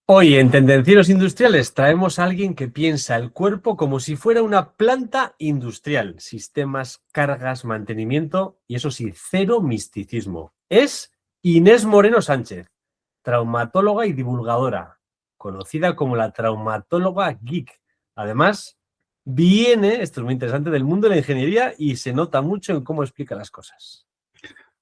Hoy en Tendencieros Industriales traemos a alguien que piensa el cuerpo como si fuera una planta industrial. Sistemas, cargas, mantenimiento y eso sí, cero misticismo. Es Inés Moreno Sánchez, traumatóloga y divulgadora, conocida como la traumatóloga geek. Además, esto es muy interesante, del mundo de la ingeniería y se nota mucho en cómo explica las cosas.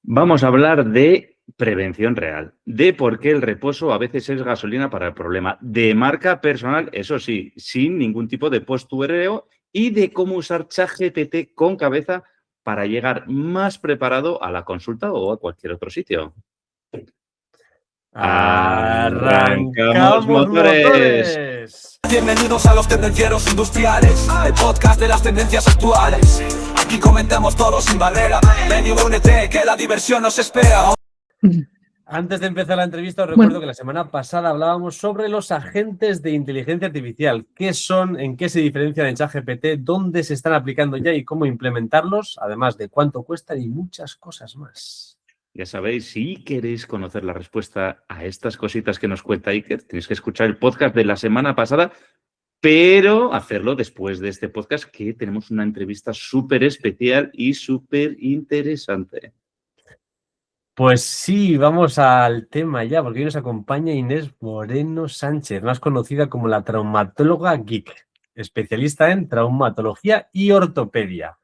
Vamos a hablar de prevención real, de por qué el reposo a veces es gasolina para el problema, de marca personal, eso sí, sin ningún tipo de postureo, y de cómo usar ChatGPT con cabeza para llegar más preparado a la consulta o a cualquier otro sitio. ¡Arrancamos ¡Arrancamos motores! motores! Bienvenidos a los Tendencieros Industriales, el podcast de las tendencias actuales. Aquí comentamos todo sin barrera. Ven y únete, que la diversión nos espera. Antes de empezar la entrevista, os recuerdo que la semana pasada hablábamos sobre los agentes de inteligencia artificial. ¿Qué son? ¿En qué se diferencian en ChatGPT? ¿Dónde se están aplicando ya y cómo implementarlos? Además de cuánto cuestan y muchas cosas más. Ya sabéis, si queréis conocer la respuesta a estas cositas que nos cuenta Iker, tenéis que escuchar el podcast de la semana pasada, pero hacerlo después de este podcast, que tenemos una entrevista súper especial y súper interesante. Pues sí, vamos al tema ya, porque hoy nos acompaña Inés Moreno Sánchez, más conocida como la traumatóloga geek, especialista en traumatología y ortopedia.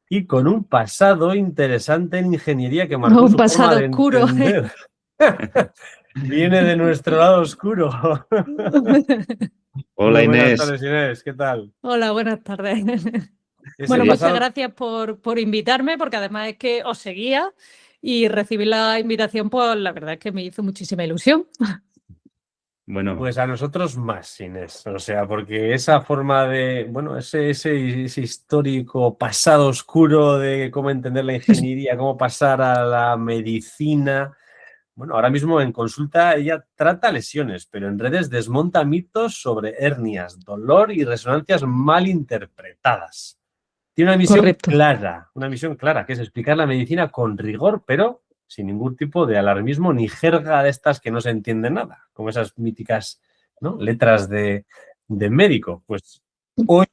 Y con un pasado interesante en ingeniería que marcó su forma de oscuro. entender. Viene de nuestro lado oscuro. Hola, Muy buenas Inés. tardes, Inés. ¿Qué tal? Hola, buenas tardes. Bueno, Muchas gracias por invitarme, porque además es que os seguía y recibí la invitación, pues la verdad es que me hizo muchísima ilusión. Bueno, pues a nosotros más, Inés. O sea, porque esa forma de, bueno, ese histórico pasado oscuro de cómo entender la ingeniería, cómo pasar a la medicina. Bueno, ahora mismo en consulta ella trata lesiones, pero en redes desmonta mitos sobre hernias, dolor y resonancias mal interpretadas. Tiene Correcto. una misión clara, que es explicar la medicina con rigor, pero sin ningún tipo de alarmismo ni jerga de estas que no se entiende nada, como esas míticas, ¿no?, letras de médico. Pues hoy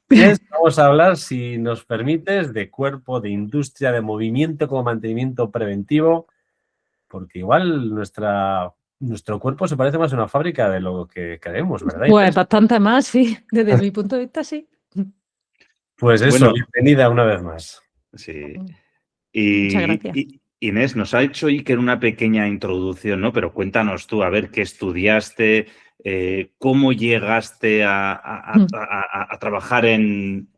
vamos a hablar, si nos permites, de cuerpo, de industria, de movimiento como mantenimiento preventivo, porque igual nuestro cuerpo se parece más a una fábrica de lo que creemos, ¿verdad, Pues Inés? bastante más, sí. Desde mi punto de vista, sí. Pues eso, bueno, bienvenida una vez más. sí. Muchas gracias. Inés, nos ha hecho Iker una pequeña introducción, ¿no? Pero cuéntanos tú, a ver, qué estudiaste, cómo llegaste a trabajar en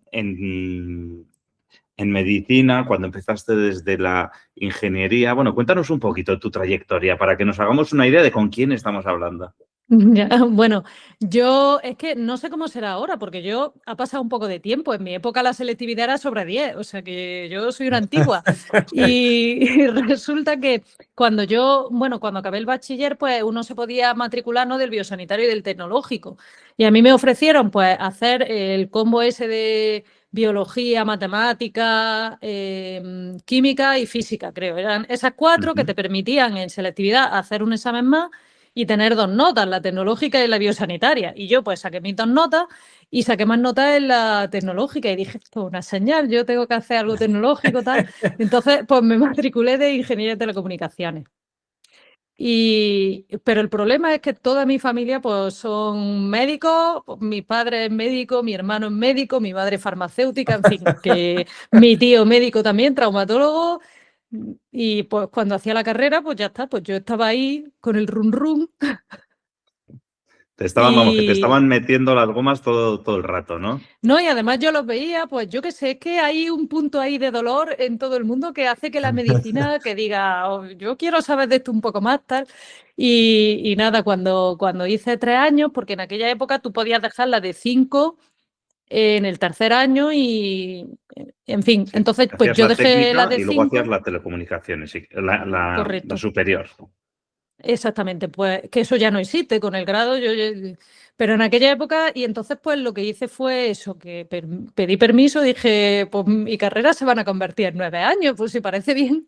medicina, cuando empezaste desde la ingeniería. Bueno, cuéntanos un poquito tu trayectoria para que nos hagamos una idea de con quién estamos hablando. Ya, bueno, yo es que no sé cómo será ahora, porque yo ha pasado un poco de tiempo. En mi época la selectividad era sobre 10, o sea que yo soy una antigua. Y resulta que cuando acabé el bachiller, pues uno se podía matricular, ¿no?, del biosanitario y del tecnológico. Y a mí me ofrecieron pues hacer el combo ese de biología, matemática, química y física, creo. Eran esas cuatro que te permitían en selectividad hacer un examen más y tener 2 notas, la tecnológica y la biosanitaria. Y yo pues saqué mis 2 notas y saqué más notas en la tecnológica y dije, esto es una señal, yo tengo que hacer algo tecnológico, tal. Entonces pues me matriculé de ingeniería de telecomunicaciones. Pero el problema es que toda mi familia pues son médicos, mi padre es médico, mi hermano es médico, mi madre es farmacéutica, en fin, que mi tío médico también, traumatólogo. Y pues cuando hacía la carrera, pues ya está, pues yo estaba ahí con el run run. Que te estaban metiendo las gomas todo el rato, ¿no? No, y además yo los veía, pues yo qué sé, es que hay un punto ahí de dolor en todo el mundo que hace que la medicina que diga, oh, yo quiero saber de esto un poco más, tal. Y nada, cuando hice 3 años, porque en aquella época tú podías dejarla de 5 en el tercer año y, en fin, Sí. entonces pues Hacías yo la dejé la técnica de y luego hacías 5. la telecomunicaciones, sí, la Correcto. superior. Exactamente, pues que eso ya no existe con el grado, pero en aquella época, y entonces pues lo que hice fue eso, que pedí permiso, dije, pues mi carrera se van a convertir en 9 años, pues si parece bien.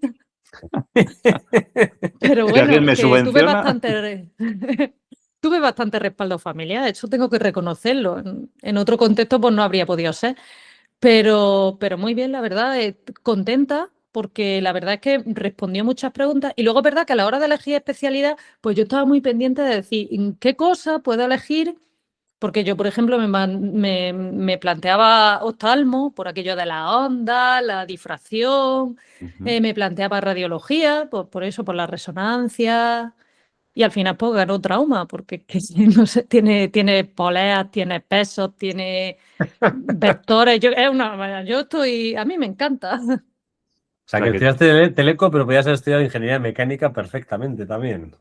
Pero Si alguien bueno, me que tuve subvenciona. bastante... tuve bastante respaldo familiar, eso tengo que reconocerlo. En otro contexto, pues no habría podido ser. Pero muy bien, la verdad, contenta, porque la verdad es que respondió muchas preguntas. Y luego es verdad que a la hora de elegir especialidad, pues yo estaba muy pendiente de decir, ¿en qué cosa puedo elegir? Porque yo, por ejemplo, me planteaba oftalmo por aquello de la onda, la difracción, Ujú. me planteaba radiología, pues por eso, por la resonancia. Y al final, pues ganó trauma, porque que, no sé, tiene poleas, tiene pesos, tiene vectores. Yo estoy, a mí me encanta. O sea, O que sea que estudiaste teleco, pero podías haber estudiado ingeniería mecánica perfectamente también.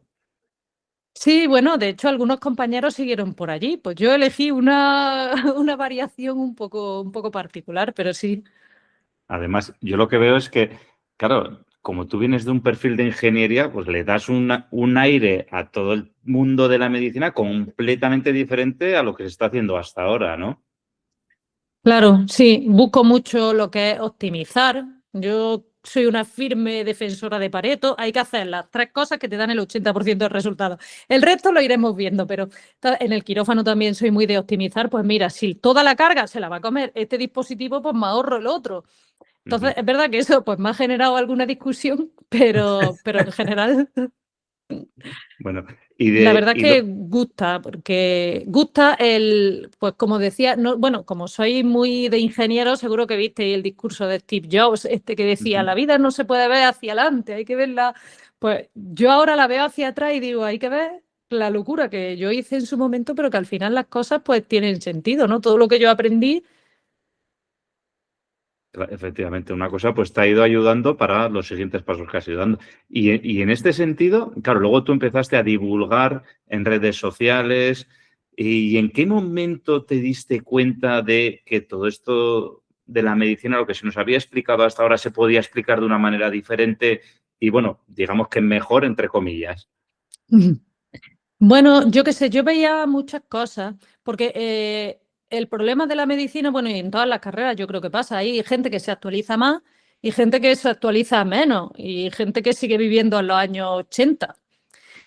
Sí, bueno, de hecho, algunos compañeros siguieron por allí. Pues yo elegí una, una variación un poco particular, pero sí. además, yo lo que veo es que, claro, como tú vienes de un perfil de ingeniería, pues le das un aire a todo el mundo de la medicina completamente diferente a lo que se está haciendo hasta ahora, ¿no? Claro, sí, busco mucho lo que es optimizar. Yo soy una firme defensora de Pareto. Hay que hacer las tres cosas que te dan el 80% del resultado. El resto lo iremos viendo, pero en el quirófano también soy muy de optimizar. Pues mira, si toda la carga se la va a comer este dispositivo, pues me ahorro el otro. Entonces, Ujú. es verdad que eso pues me ha generado alguna discusión, pero en general Bueno, la verdad es que gusta, porque gusta pues como decía, no, bueno, como soy muy de ingeniero, seguro que viste el discurso de Steve Jobs, este que decía, Ujú. la vida no se puede ver hacia adelante, hay que verla. Pues yo ahora la veo hacia atrás y digo, hay que ver la locura que yo hice en su momento, pero que al final las cosas pues tienen sentido, ¿no? Todo lo que yo aprendí. Efectivamente, una cosa pues te ha ido ayudando para los siguientes pasos que has ido dando. Y en este sentido, claro, luego tú empezaste a divulgar en redes sociales. ¿Y en qué momento te diste cuenta de que todo esto de la medicina, lo que se nos había explicado hasta ahora, se podía explicar de una manera diferente y, bueno, digamos que mejor, entre comillas? Bueno, yo qué sé, yo veía muchas cosas, porque el problema de la medicina, bueno, y en todas las carreras yo creo que pasa, hay gente que se actualiza más y gente que se actualiza menos, y gente que sigue viviendo en los años 80.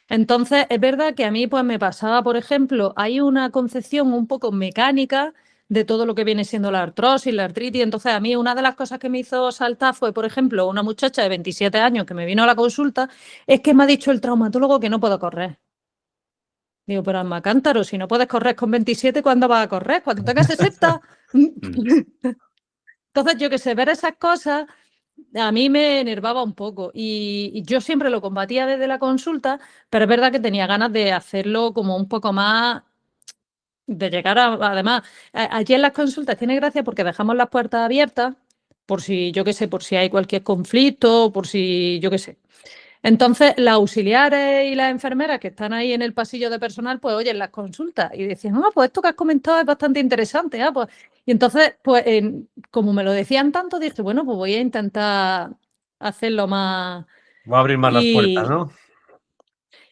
Entonces, es verdad que a mí pues me pasaba, por ejemplo, hay una concepción un poco mecánica de todo lo que viene siendo la artrosis, la artritis. Entonces, a mí una de las cosas que me hizo saltar fue, por ejemplo, una muchacha de 27 años que me vino a la consulta, es que me ha dicho el traumatólogo que no puedo correr. Digo, pero Alma Cántaro, si no puedes correr con 27, ¿cuándo vas a correr? Cuando tengas 60. Mm. Entonces, yo que sé, ver esas cosas a mí me enervaba un poco y yo siempre lo combatía desde la consulta, pero es verdad que tenía ganas de hacerlo como un poco más, de llegar a, además, allí en las consultas tiene gracia porque dejamos las puertas abiertas por si, yo qué sé, por si hay cualquier conflicto, por si, yo qué sé. Entonces, las auxiliares y las enfermeras que están ahí en el pasillo de personal, pues oyen las consultas y decían, ah, pues esto que has comentado es bastante interesante. Ah, pues. Y entonces, pues como me lo decían tanto, dije, bueno, pues voy a intentar hacerlo más. Voy a abrir más las puertas, Y, ¿no?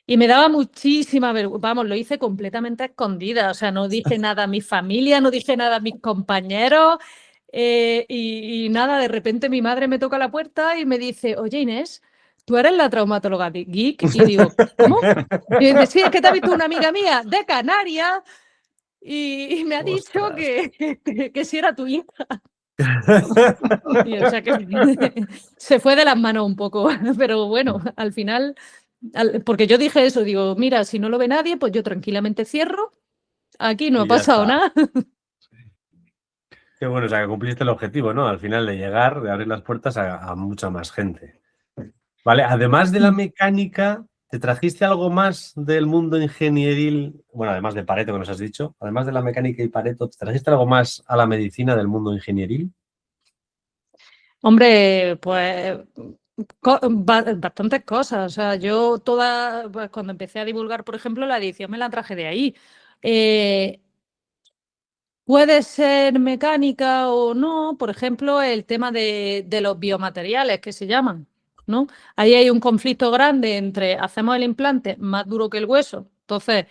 y me daba muchísima vergüenza, vamos, lo hice completamente a escondida, o sea, no dije nada a mi familia, no dije nada a mis compañeros. Y nada, de repente mi madre me toca la puerta y me dice, oye Inés, ¿tú eres la traumatóloga de Geek? Y digo, ¿cómo? Y dice, sí, es que te ha visto una amiga mía de Canarias y me ha dicho Ostras. que si era tu hija. Y, o sea que se fue de las manos un poco, pero bueno, al final, porque yo dije eso, digo, mira, si no lo ve nadie, pues yo tranquilamente cierro, aquí no ha Y ya pasado está. nada. Qué bueno, o sea, que cumpliste el objetivo, ¿no? Al final de llegar, de abrir las puertas a mucha más gente. Vale, además de la mecánica, ¿te trajiste algo más del mundo ingenieril? Bueno, además de Pareto, que nos has dicho, además de la mecánica y Pareto, ¿te trajiste algo más a la medicina del mundo ingenieril? Hombre, pues bastantes cosas. O sea, yo pues, cuando empecé a divulgar, por ejemplo, la edición me la traje de ahí. Eh, Puede ser mecánica o no, por ejemplo, el tema de los biomateriales que se llaman, ¿no? Ahí hay un conflicto grande entre hacemos el implante más duro que el hueso, entonces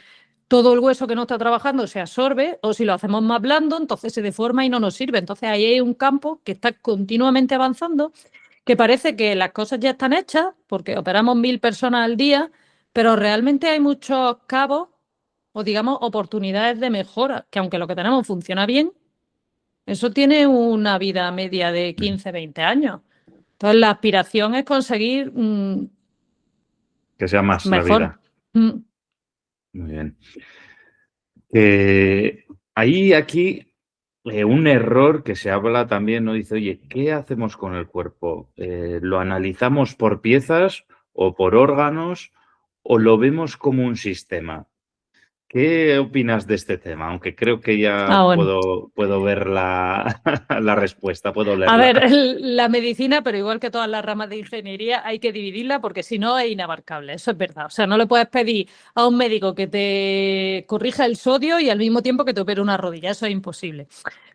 todo el hueso que no está trabajando se absorbe, o si lo hacemos más blando, entonces se deforma y no nos sirve. Entonces ahí hay un campo que está continuamente avanzando, que parece que las cosas ya están hechas, porque operamos 1000 personas al día, pero realmente hay muchos cabos o digamos oportunidades de mejora, que aunque lo que tenemos funciona bien, eso tiene una vida media de 15, 20 años. Entonces la aspiración es conseguir Que sea más la mejor. vida. Mm. Muy bien. Aquí, un error que se habla también, ¿no? Dice, oye, ¿qué hacemos con el cuerpo? ¿Lo analizamos por piezas o por órganos o lo vemos como un sistema? ¿Qué opinas de este tema? Aunque creo que ya Bueno. puedo ver la, la respuesta, puedo A leerla. ver, la medicina, pero igual que todas las ramas de ingeniería, hay que dividirla porque si no es inabarcable. Eso es verdad. O sea, no le puedes pedir a un médico que te corrija el sodio y al mismo tiempo que te opere una rodilla. Eso es imposible.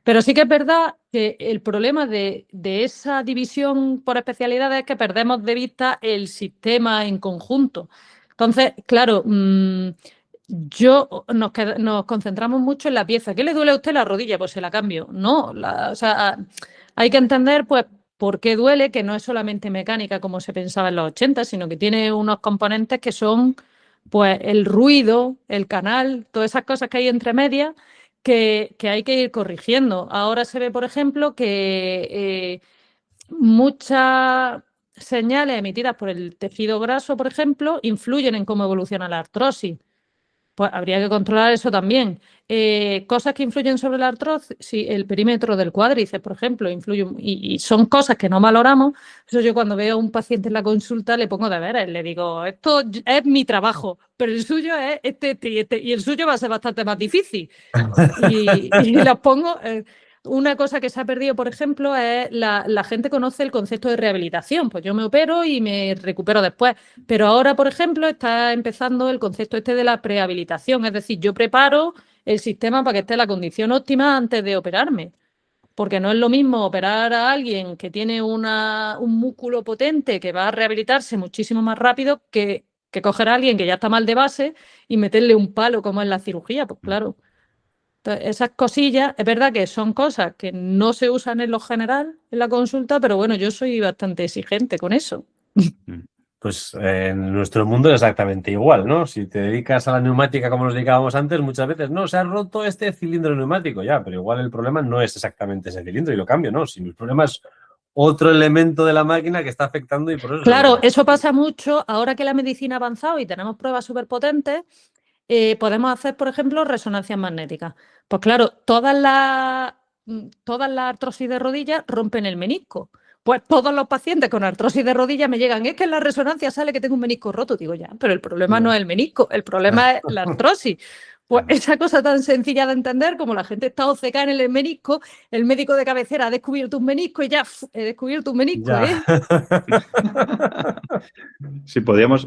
Pero sí que es verdad que el problema de esa división por especialidades es que perdemos de vista el sistema en conjunto. Entonces, claro, nos concentramos mucho en la pieza. ¿Qué le duele a usted la rodilla? Pues se la cambio. No, o sea, hay que entender, pues, por qué duele, que no es solamente mecánica como se pensaba en los 80, sino que tiene unos componentes que son, pues, el ruido, el canal, todas esas cosas que hay entre medias que hay que ir corrigiendo. Ahora se ve, por ejemplo, que muchas señales emitidas por el tejido graso, por ejemplo, influyen en cómo evoluciona la artrosis. Pues habría que controlar eso también. Cosas que influyen sobre la artrosis, sí, el perímetro del cuádriceps, por ejemplo, influye y son cosas que no valoramos. Eso yo cuando veo a un paciente en la consulta le pongo deberes, le digo, esto es mi trabajo, pero el suyo es y el suyo va a ser bastante más difícil. Y los pongo. Una cosa que se ha perdido, por ejemplo, es la gente conoce el concepto de rehabilitación. Pues yo me opero y me recupero después. Pero ahora, por ejemplo, está empezando el concepto este de la prehabilitación. Es decir, yo preparo el sistema para que esté en la condición óptima antes de operarme. Porque no es lo mismo operar a alguien que tiene un músculo potente que va a rehabilitarse muchísimo más rápido que coger a alguien que ya está mal de base y meterle un palo como en la cirugía. Pues claro. Entonces, esas cosillas, es verdad que son cosas que no se usan en lo general en la consulta, pero bueno, yo soy bastante exigente con eso. Pues en nuestro mundo es exactamente igual, ¿no? Si te dedicas a la neumática como nos dedicábamos antes, muchas veces, no, se ha roto este cilindro neumático, ya, pero igual el problema no es exactamente ese cilindro y lo cambio, ¿no? Si el problema es otro elemento de la máquina que está afectando y por eso... Claro, eso pasa mucho ahora que la medicina ha avanzado y tenemos pruebas súper potentes. Podemos hacer, por ejemplo, resonancias magnéticas. Pues claro, todas las artrosis de rodilla rompen el menisco. Pues todos los pacientes con artrosis de rodilla me llegan, es que en la resonancia sale que tengo un menisco roto. Digo, ya, pero el problema no es el menisco, el problema es la artrosis. Pues esa cosa tan sencilla de entender, como la gente está obcecada en el menisco, el médico de cabecera ha descubierto un menisco y ya, he descubierto un menisco, ¿eh? Sí, podríamos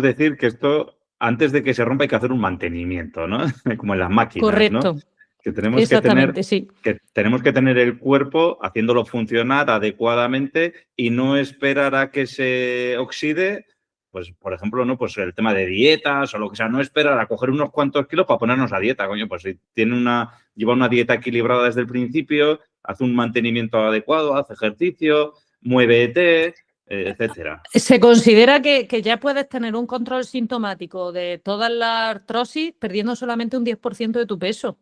decir que esto, antes de que se rompa, hay que hacer un mantenimiento, ¿no? Como en las máquinas, Correcto. ¿no? Que tenemos Exactamente, sí. que tenemos que tener el cuerpo haciéndolo funcionar adecuadamente y no esperar a que se oxide. Pues, por ejemplo, ¿no? Pues el tema de dietas o lo que sea, no esperar a coger unos cuantos kilos para ponernos a dieta, coño. Pues si lleva una dieta equilibrada desde el principio, hace un mantenimiento adecuado, hace ejercicio, muévete, etcétera. Se considera que ya puedes tener un control sintomático de toda la artrosis perdiendo solamente un 10% de tu peso.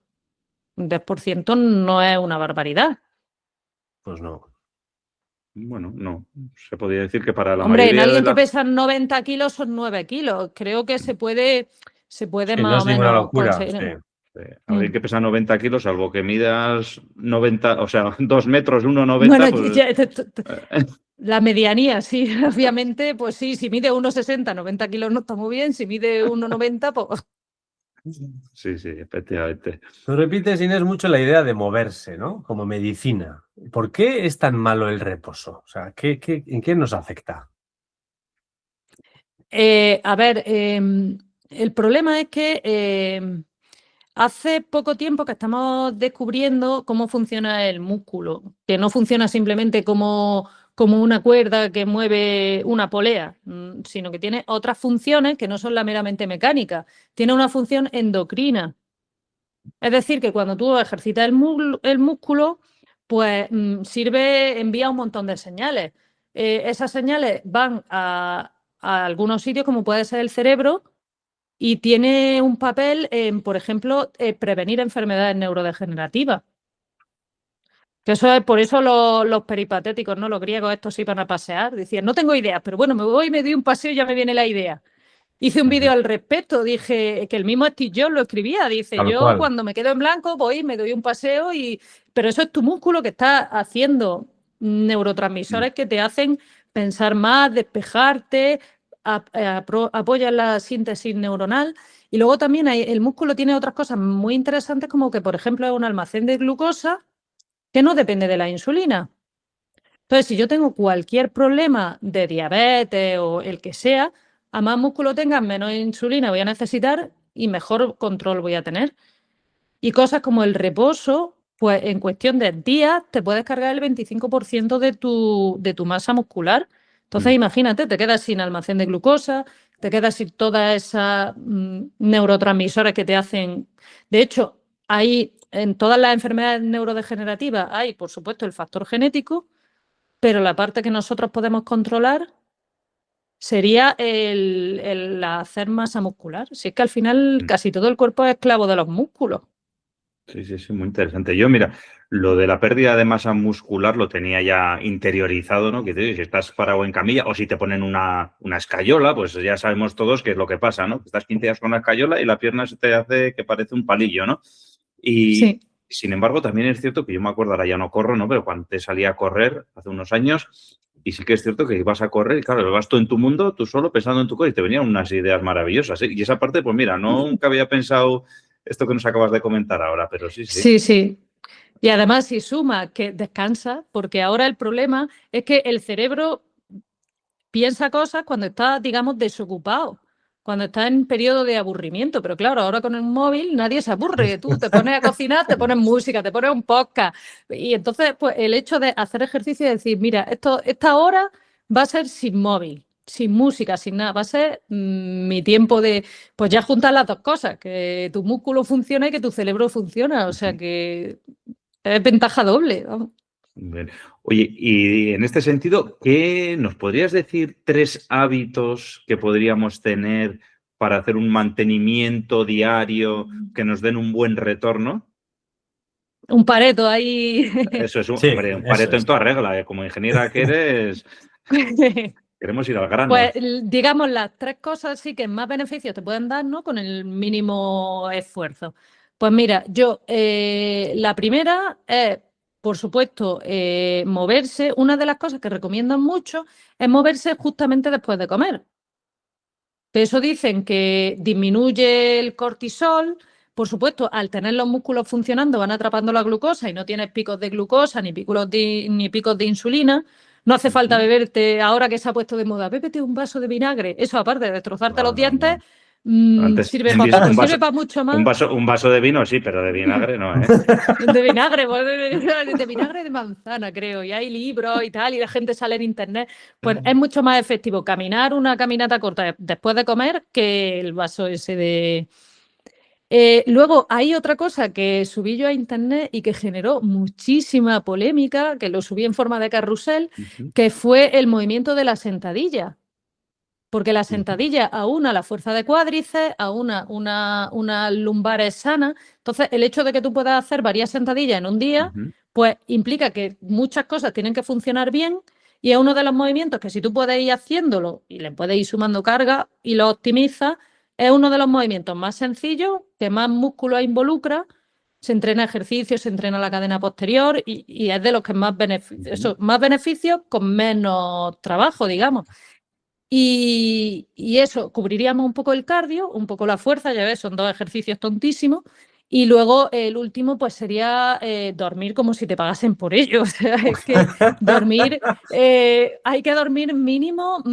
Un 10% no es una barbaridad. Pues no. Bueno, no. Se podría decir que para la Hombre, en mayoría alguien de que pesa 90 kilos son 9 kilos. Creo que se puede Sí, más no es o ninguna menos locura, conseguir. sí. Alguien que pesa 90 kilos, salvo que midas 90, o sea, 2 metros, 1,90, Bueno, pues... la medianía, sí, obviamente, pues sí, si mide 1,60, 90 kilos no está muy bien, si mide 1,90, pues... Sí, efectivamente. Tú repites, Inés, mucho la idea de moverse, ¿no? Como medicina. ¿Por qué es tan malo el reposo? O sea, ¿en qué nos afecta? A ver, el problema es que hace poco tiempo que estamos descubriendo cómo funciona el músculo, que no funciona simplemente como una cuerda que mueve una polea, sino que tiene otras funciones que no son la meramente mecánica. Tiene una función endocrina. Es decir, que cuando tú ejercitas el músculo, pues envía un montón de señales. Esas señales van a algunos sitios, como puede ser el cerebro, y tiene un papel en, por ejemplo, prevenir enfermedades neurodegenerativas. Que eso es, por eso los peripatéticos, ¿no? Los griegos estos iban a pasear, decían, no tengo ideas, pero bueno, me voy, me doy un paseo y ya me viene la idea. Hice un vídeo al respecto, dije que el mismo Steve Jobs lo escribía, dice, Tal yo cual. cuando me quedo en blanco voy, me doy un paseo pero eso es tu músculo que está haciendo neurotransmisores que te hacen pensar más, despejarte, apoyan la síntesis neuronal. Y luego también el músculo tiene otras cosas muy interesantes como que, por ejemplo, es un almacén de glucosa que no depende de la insulina. Entonces, si yo tengo cualquier problema de diabetes o el que sea, a más músculo tenga, menos insulina voy a necesitar y mejor control voy a tener. Y cosas como el reposo, pues en cuestión de días te puedes cargar el 25% de tu masa muscular. Entonces, imagínate, te quedas sin almacén de glucosa, te quedas sin todas esas neurotransmisores que te hacen. De hecho, en todas las enfermedades neurodegenerativas hay, por supuesto, el factor genético, pero la parte que nosotros podemos controlar sería el hacer masa muscular. Si es que al final casi todo el cuerpo es esclavo de los músculos. Sí, sí, sí, muy interesante. Yo, mira, lo de la pérdida de masa muscular lo tenía ya interiorizado, ¿no? Que si estás parado en camilla o si te ponen una escayola, pues ya sabemos todos qué es lo que pasa, ¿no? Estás 15 días con una escayola y la pierna se te hace que parece un palillo, ¿no? Y Sí. sin embargo, también es cierto que yo me acuerdo, ahora ya no corro, ¿no? Pero cuando te salía a correr hace unos años, y sí que es cierto que ibas a correr y claro, vas tú en tu mundo, tú solo pensando en tu cosa y te venían unas ideas maravillosas, ¿eh? Y esa parte, pues mira, nunca había pensado esto que nos acabas de comentar ahora, pero sí, sí. Sí, sí. Y además, si suma que descansa, porque ahora el problema es que el cerebro piensa cosas cuando está, digamos, desocupado, cuando está en periodo de aburrimiento. Pero claro, ahora con el móvil nadie se aburre. Tú te pones a cocinar, te pones música, te pones un podcast. Y entonces, pues el hecho de hacer ejercicio y decir, mira, esta hora va a ser sin móvil, sin música, sin nada. Va a ser mi tiempo de, pues ya juntar las dos cosas, que tu músculo funcione y que tu cerebro funciona. O sea que es ventaja doble, vamos. Bien. Oye, y en este sentido, ¿qué nos podrías decir 3 hábitos que podríamos tener para hacer un mantenimiento diario que nos den un buen retorno? Un Pareto ahí. Eso es Sí, hombre, un eso Pareto es. en toda regla, ¿eh? Como ingeniera que eres, queremos ir al grano. Pues digamos las 3 cosas sí que más beneficios te pueden dar, ¿no? Con el mínimo esfuerzo. Pues mira, la primera es, por supuesto, moverse. Una de las cosas que recomiendan mucho es moverse justamente después de comer. De eso dicen que disminuye el cortisol. Por supuesto, al tener los músculos funcionando van atrapando la glucosa y no tienes picos de glucosa ni picos de insulina. No hace falta beberte, ahora que se ha puesto de moda, bébete un vaso de vinagre. Eso, aparte de destrozarte No, los dientes, Antes sirve un para mucho más. un vaso de vino, sí, pero de vinagre no, ¿eh? De vinagre, pues, de vinagre de manzana, creo. Y hay libros y tal, y la gente sale en internet. Pues es mucho más efectivo caminar una caminata corta después de comer que el vaso ese de. Luego hay otra cosa que subí yo a internet y que generó muchísima polémica, que lo subí en forma de carrusel, que fue el movimiento de la sentadilla. Porque la sentadilla aúna la fuerza de cuádriceps, aúna una lumbares sana. Entonces, el hecho de que tú puedas hacer varias sentadillas en un día, pues implica que muchas cosas tienen que funcionar bien y es uno de los movimientos que si tú puedes ir haciéndolo y le puedes ir sumando carga y lo optimizas, es uno de los movimientos más sencillos, que más músculo involucra. Se entrena ejercicio, se entrena la cadena posterior y es de los que más beneficios con menos trabajo, digamos. Y eso, cubriríamos un poco el cardio, un poco la fuerza, ya ves, son 2 ejercicios tontísimos. Y luego el último, pues sería dormir como si te pagasen por ello. O sea, es que dormir, hay que dormir mínimo,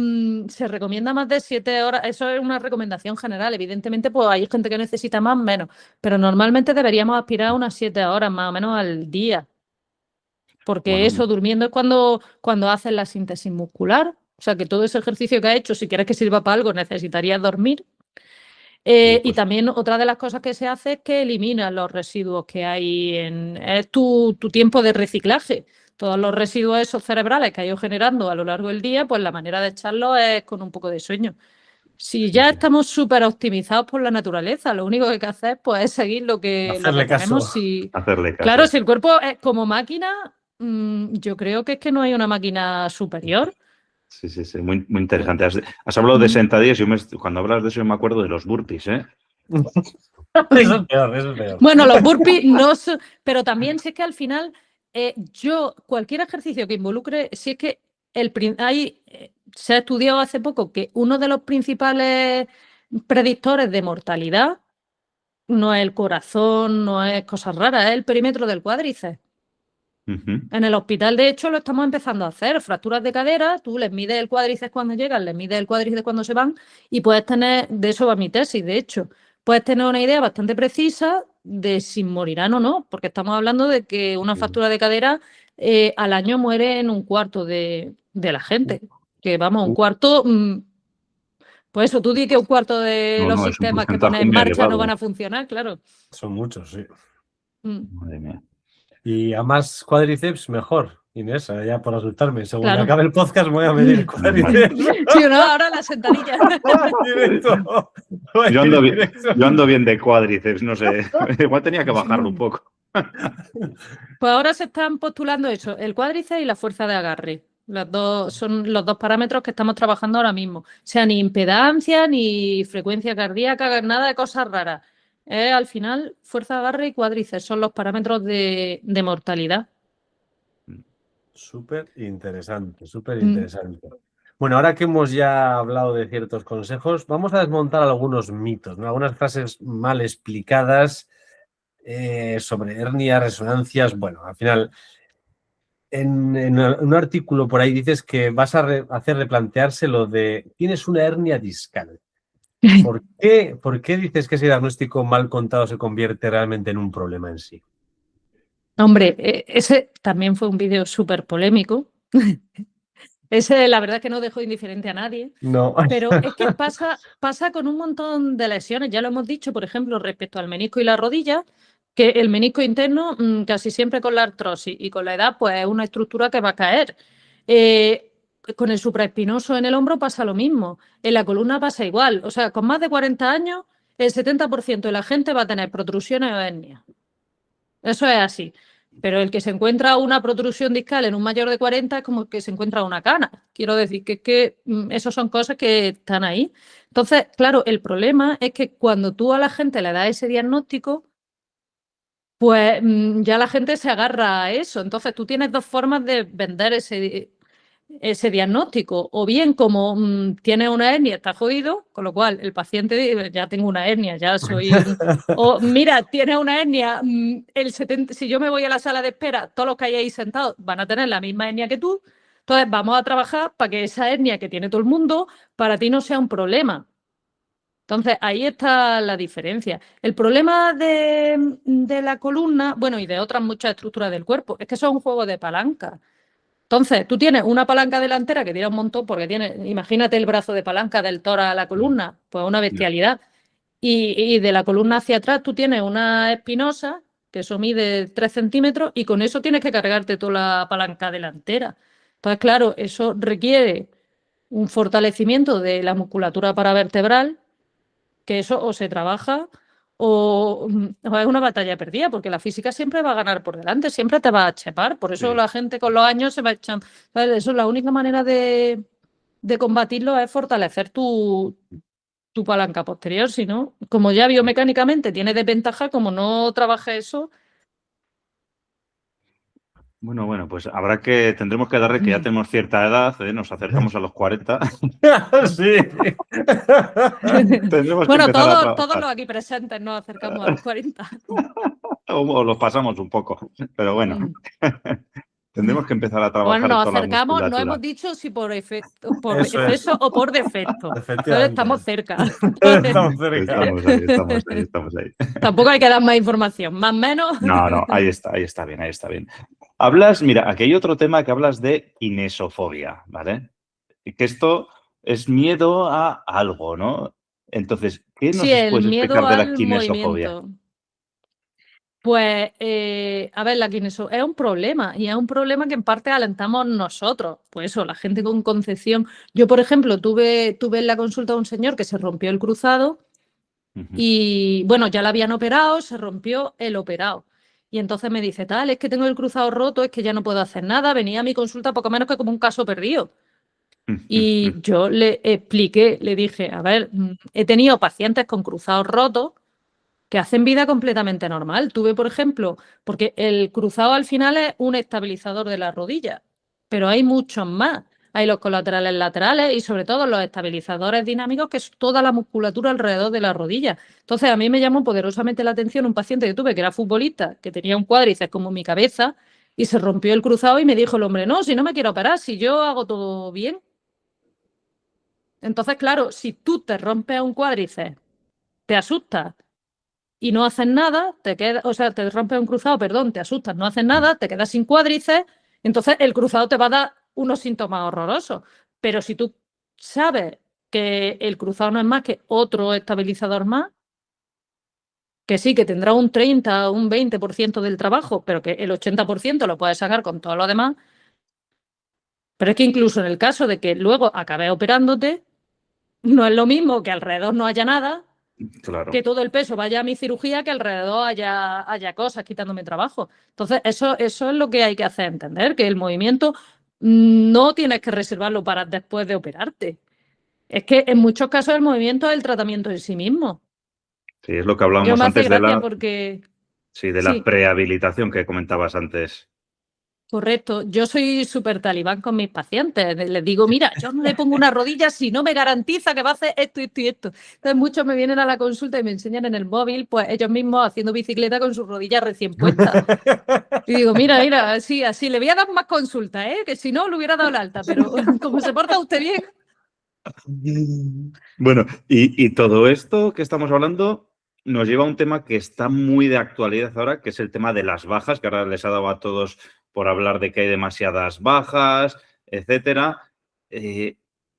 se recomienda más de 7 horas. Eso es una recomendación general. Evidentemente, pues hay gente que necesita más, menos. Pero normalmente deberíamos aspirar a unas 7 horas más o menos al día. Porque Bueno, eso, durmiendo es cuando haces la síntesis muscular. O sea, que todo ese ejercicio que has hecho, si quieres que sirva para algo, necesitarías dormir. Y pues también otra de las cosas que se hace es que eliminas los residuos que hay es tu tiempo de reciclaje. Todos los residuos esos cerebrales que has ido generando a lo largo del día, pues la manera de echarlos es con un poco de sueño. Si ya estamos súper optimizados por la naturaleza, lo único que hay que hacer pues, es seguir lo que Hacerle tenemos. caso. Hacerle caso. Claro, si el cuerpo es como máquina, yo creo que es que no hay una máquina superior. Sí, muy, muy interesante. Has hablado de sentadillas y cuando hablas de eso yo me acuerdo de los burpees, ¿eh? Eso es peor. Bueno, los burpees no son... Pero también si es que al final, cualquier ejercicio que involucre, si es que se ha estudiado hace poco que uno de los principales predictores de mortalidad no es el corazón, no es cosas raras, es el perímetro del cuádriceps. En el hospital, de hecho, lo estamos empezando a hacer. Fracturas de cadera, tú les mides el cuádriceps cuando llegan, les mides el cuádriceps cuando se van y puedes tener, de eso va mi tesis, de hecho, puedes tener una idea bastante precisa de si morirán o no, porque estamos hablando de que una fractura de cadera al año muere en un cuarto de la gente. Que vamos, un cuarto... Pues eso, tú di que un cuarto de los sistemas que pones en marcha no van a funcionar, claro. Son muchos, sí. Madre mía. Y a más cuádriceps, mejor. Inés, ya por asustarme. Según Claro. acabe el podcast me voy a medir el cuádriceps. Sí, no, ahora la sentadilla. Directo. Yo ando bien de cuádriceps, no sé. Igual tenía que bajarlo un poco. Pues ahora se están postulando eso, el cuádriceps y la fuerza de agarre. Son los dos parámetros que estamos trabajando ahora mismo. O sea, ni impedancia, ni frecuencia cardíaca, nada de cosas raras. Al final, fuerza de agarre y cuádriceps son los parámetros de mortalidad. Súper interesante, súper interesante. Bueno, ahora que hemos ya hablado de ciertos consejos, vamos a desmontar algunos mitos, ¿no? Algunas frases mal explicadas sobre hernias, resonancias. Bueno, al final, en un artículo por ahí dices que vas a hacer replantearse lo de tienes una hernia discal. ¿Por qué dices que ese diagnóstico mal contado se convierte realmente en un problema en sí? Hombre, ese también fue un vídeo súper polémico. Ese, la verdad, que no dejó indiferente a nadie. No. Pero es que pasa con un montón de lesiones. Ya lo hemos dicho, por ejemplo, respecto al menisco y la rodilla, que el menisco interno, casi siempre con la artrosis y con la edad, pues es una estructura que va a caer. Con el supraespinoso en el hombro pasa lo mismo. En la columna pasa igual. O sea, con más de 40 años, el 70% de la gente va a tener protrusiones o hernias. Eso es así. Pero el que se encuentra una protrusión discal en un mayor de 40 es como que se encuentra una cana. Quiero decir que esas son cosas que están ahí. Entonces, claro, el problema es que cuando tú a la gente le das ese diagnóstico, pues ya la gente se agarra a eso. Entonces, tú tienes dos formas de vender ese diagnóstico. O bien como tienes una hernia, está jodido, con lo cual el paciente dice, ya tengo una hernia, ya soy... o mira, tienes una hernia, si yo me voy a la sala de espera, todos los que hay ahí sentados van a tener la misma hernia que tú. Entonces vamos a trabajar para que esa hernia que tiene todo el mundo para ti no sea un problema. Entonces, ahí está la diferencia. El problema de la columna, bueno, y de otras muchas estructuras del cuerpo, es que eso es un juego de palanca. Entonces, tú tienes una palanca delantera que tira un montón, porque imagínate el brazo de palanca del tórax a la columna, pues una bestialidad. Y de la columna hacia atrás tú tienes una espinosa, que eso mide 3 centímetros, y con eso tienes que cargarte toda la palanca delantera. Entonces, claro, eso requiere un fortalecimiento de la musculatura paravertebral, que eso o se trabaja o es una batalla perdida, porque la física siempre va a ganar por delante, siempre te va a chepar. Por eso la gente con los años se va echando. Eso es la única manera de combatirlo, es fortalecer tu palanca posterior. Si no, como ya biomecánicamente tiene desventaja, como no trabaje eso. Bueno, pues tendremos que darle que ya tenemos cierta edad, nos acercamos a los 40. Sí. Bueno, todos los aquí presentes nos acercamos a los 40. O los pasamos un poco, pero bueno. Tendremos que empezar a trabajar. Bueno, nos acercamos, no hemos dicho si por exceso o por defecto. Entonces estamos cerca. Estamos cerca. Estamos ahí. Tampoco hay que dar más información, más o menos. No, ahí está bien. Mira, aquí hay otro tema que hablas de kinesofobia, ¿vale? Que esto es miedo a algo, ¿no? Entonces, ¿qué nos puedes explicar de la kinesofobia? Movimiento. Pues, a ver, es un problema y es un problema que en parte alentamos nosotros. Pues eso, la gente con concepción. Yo, por ejemplo, tuve en la consulta a un señor que se rompió el cruzado y, bueno, ya lo habían operado, se rompió el operado. Y entonces me dice, tal, es que tengo el cruzado roto, es que ya no puedo hacer nada. Venía a mi consulta poco menos que como un caso perdido. Y yo le expliqué, le dije, a ver, he tenido pacientes con cruzados rotos que hacen vida completamente normal. Tuve, por ejemplo, porque el cruzado al final es un estabilizador de la rodilla, pero hay muchos más. Hay los colaterales laterales y sobre todo los estabilizadores dinámicos, que es toda la musculatura alrededor de la rodilla. Entonces, a mí me llamó poderosamente la atención un paciente que tuve que era futbolista, que tenía un cuádriceps como mi cabeza y se rompió el cruzado y me dijo el hombre, no, si no me quiero operar, si yo hago todo bien. Entonces, claro, si tú te rompes un cuádriceps, te asustas y no haces nada, te rompes un cruzado, perdón, te asustas, no haces nada, te quedas sin cuádriceps, entonces el cruzado te va a dar unos síntomas horrorosos. Pero si tú sabes que el cruzado no es más que otro estabilizador más, que sí, que tendrá un 30 o un 20% del trabajo, pero que el 80% lo puedes sacar con todo lo demás. Pero es que incluso en el caso de que luego acabes operándote, no es lo mismo que alrededor no haya nada, Claro. que todo el peso vaya a mi cirugía, que alrededor haya cosas quitándome trabajo. Entonces, eso es lo que hay que hacer entender, que el movimiento no tienes que reservarlo para después de operarte. Es que en muchos casos el movimiento es el tratamiento en sí mismo. Sí, es lo que Yo hablábamos me hace antes de gracia la, porque... sí, de la Sí, prehabilitación que comentabas antes. correcto. Yo soy súper talibán con mis pacientes. Les digo, mira, yo no le pongo una rodilla si no me garantiza que va a hacer esto, esto y esto. Entonces muchos me vienen a la consulta y me enseñan en el móvil, pues ellos mismos haciendo bicicleta con sus rodillas recién puestas. Y digo, mira, así, le voy a dar más consultas, ¿eh? Que si no, le hubiera dado el alta, pero como se porta usted bien. Bueno, y todo esto que estamos hablando nos lleva a un tema que está muy de actualidad ahora, que es el tema de las bajas, que ahora les ha dado a todos por hablar de que hay demasiadas bajas, etcétera.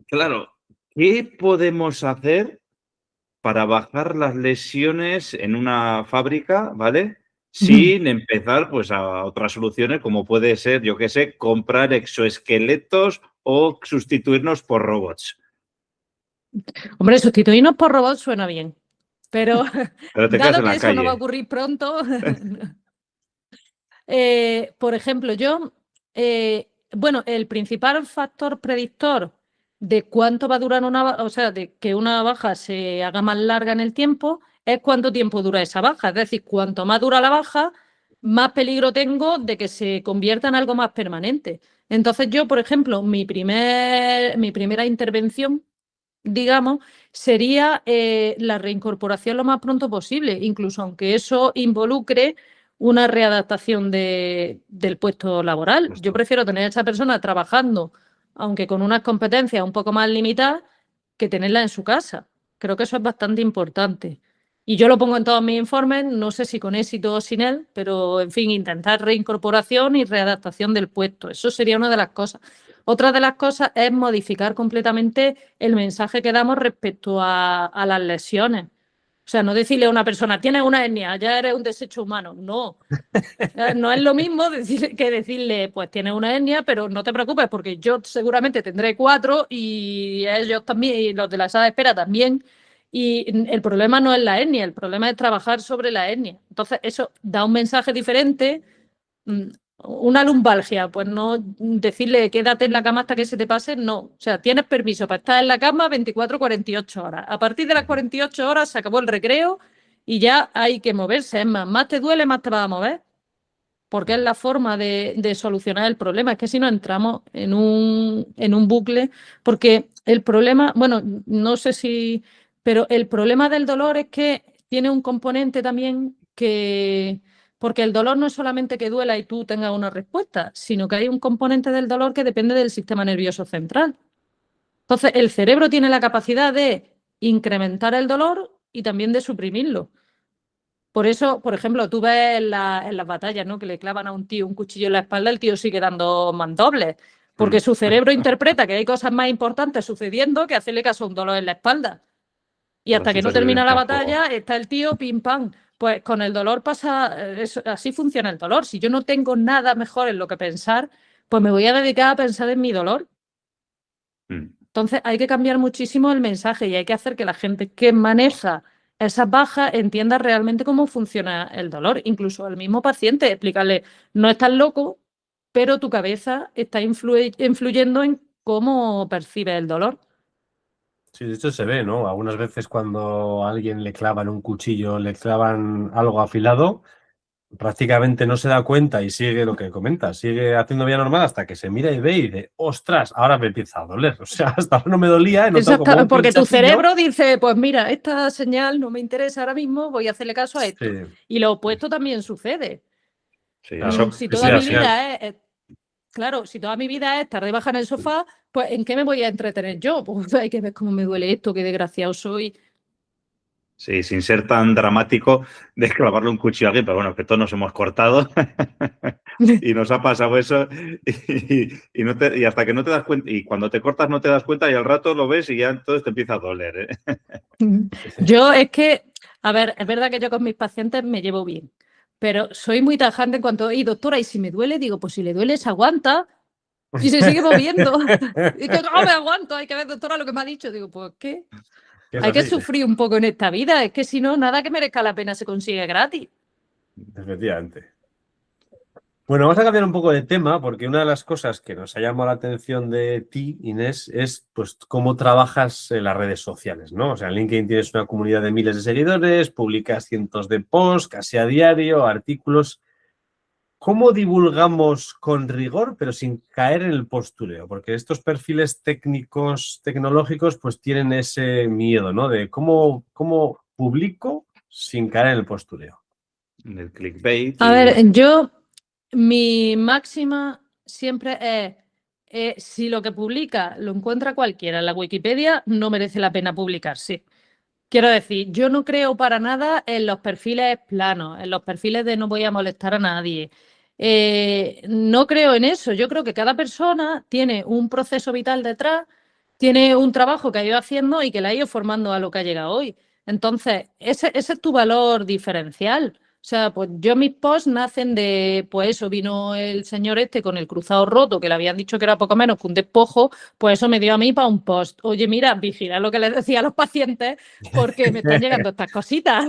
Claro, ¿qué podemos hacer para bajar las lesiones en una fábrica, ¿vale? Sin empezar pues a otras soluciones como puede ser, yo qué sé, comprar exoesqueletos o sustituirnos por robots. Hombre, sustituirnos por robots suena bien, pero Pero te quedas dado en que la eso no va a calle. ocurrir pronto, por ejemplo, bueno, el principal factor predictor de cuánto va a durar o sea, de que una baja se haga más larga en el tiempo, es cuánto tiempo dura esa baja. Es decir, cuanto más dura la baja, más peligro tengo de que se convierta en algo más permanente. Entonces yo, por ejemplo, mi primera intervención, digamos, sería la reincorporación lo más pronto posible, incluso aunque eso involucre una readaptación del puesto laboral. Yo prefiero tener a esa persona trabajando, aunque con unas competencias un poco más limitadas, que tenerla en su casa. Creo que eso es bastante importante. Y yo lo pongo en todos mis informes, no sé si con éxito o sin él, pero en fin, intentar reincorporación y readaptación del puesto. Eso sería una de las cosas. Otra de las cosas es modificar completamente el mensaje que damos respecto a las lesiones. O sea, no decirle a una persona, tienes una hernia, ya eres un desecho humano. No. No es lo mismo que decirle, pues tienes una hernia, pero no te preocupes porque yo seguramente tendré 4 y ellos también, y los de la sala de espera también. Y el problema no es la hernia, el problema es trabajar sobre la hernia. Entonces, eso da un mensaje diferente. Una lumbalgia, pues no decirle quédate en la cama hasta que se te pase, no. O sea, tienes permiso para estar en la cama 24, 48 horas. A partir de las 48 horas se acabó el recreo y ya hay que moverse. Es más te duele, más te vas a mover. Porque es la forma de solucionar el problema. Es que si no entramos en un bucle, porque el problema, bueno, no sé si, pero el problema del dolor es que tiene un componente también porque el dolor no es solamente que duela y tú tengas una respuesta, sino que hay un componente del dolor que depende del sistema nervioso central. Entonces, el cerebro tiene la capacidad de incrementar el dolor y también de suprimirlo. Por eso, por ejemplo, tú ves en las batallas, ¿no? Que le clavan a un tío un cuchillo en la espalda, el tío sigue dando mandobles, porque su cerebro interpreta que hay cosas más importantes sucediendo que hacerle caso a un dolor en la espalda. Y hasta que no termina la batalla, está el tío pim pam. Pues con el dolor pasa, así funciona el dolor. Si yo no tengo nada mejor en lo que pensar, pues me voy a dedicar a pensar en mi dolor. Entonces hay que cambiar muchísimo el mensaje y hay que hacer que la gente que maneja esas bajas entienda realmente cómo funciona el dolor. Incluso al mismo paciente, explicarle, no estás loco, pero tu cabeza está influyendo en cómo percibe el dolor. Sí, de hecho se ve, ¿no? Algunas veces cuando a alguien le clavan un cuchillo, le clavan algo afilado, prácticamente no se da cuenta y sigue lo que comenta, sigue haciendo vida normal hasta que se mira y ve y dice, ostras, ahora me empieza a doler. O sea, hasta ahora no me dolía, he notado como un Porque tu pinchacillo. cerebro dice, pues mira, esta señal no me interesa ahora mismo, voy a hacerle caso a esto. Sí. Y lo opuesto también sucede. Sí, Claro, eso, Si sí, toda al mi final. vida claro, si toda mi vida es estar de baja en el sofá, pues ¿en qué me voy a entretener yo? Pues hay que ver cómo me duele esto, qué desgraciado soy. sí, sin ser tan dramático de clavarle un cuchillo a alguien, pero bueno, que todos nos hemos cortado y nos ha pasado eso y hasta que no te das cuenta, y cuando te cortas no te das cuenta y al rato lo ves y ya entonces te empieza a doler, ¿eh? Yo es que, a ver, es verdad que yo con mis pacientes me llevo bien, pero soy muy tajante en cuanto, y doctora, y si me duele, digo, pues si le duele se aguanta y se sigue moviendo. Y que no me aguanto, hay que ver, doctora, lo que me ha dicho. Digo, pues ¿qué? Es Hay que así, sufrir un poco en esta vida, es que si no, nada que merezca la pena se consigue gratis. efectivamente. Bueno, vamos a cambiar un poco de tema porque una de las cosas que nos ha llamado la atención de ti, Inés, es pues cómo trabajas en las redes sociales, ¿no? O sea, en LinkedIn tienes una comunidad de miles de seguidores, publicas cientos de posts casi a diario, artículos. ¿Cómo divulgamos con rigor, pero sin caer en el postureo? Porque estos perfiles técnicos, tecnológicos, pues tienen ese miedo, ¿no? De cómo publico sin caer en el postureo. El clickbait. A ver, mi máxima siempre es, si lo que publica lo encuentra cualquiera en la Wikipedia, no merece la pena publicarse. Quiero decir, yo no creo para nada en los perfiles planos, en los perfiles de no voy a molestar a nadie. No creo en eso. Yo creo que cada persona tiene un proceso vital detrás, tiene un trabajo que ha ido haciendo y que la ha ido formando a lo que ha llegado hoy. Entonces, ese es tu valor diferencial. O sea, pues yo mis posts nacen de, pues eso, vino el señor este con el cruzado roto, que le habían dicho que era poco menos que un despojo, pues eso me dio a mí para un post. Oye, mira, vigila lo que les decía a los pacientes porque me están llegando estas cositas.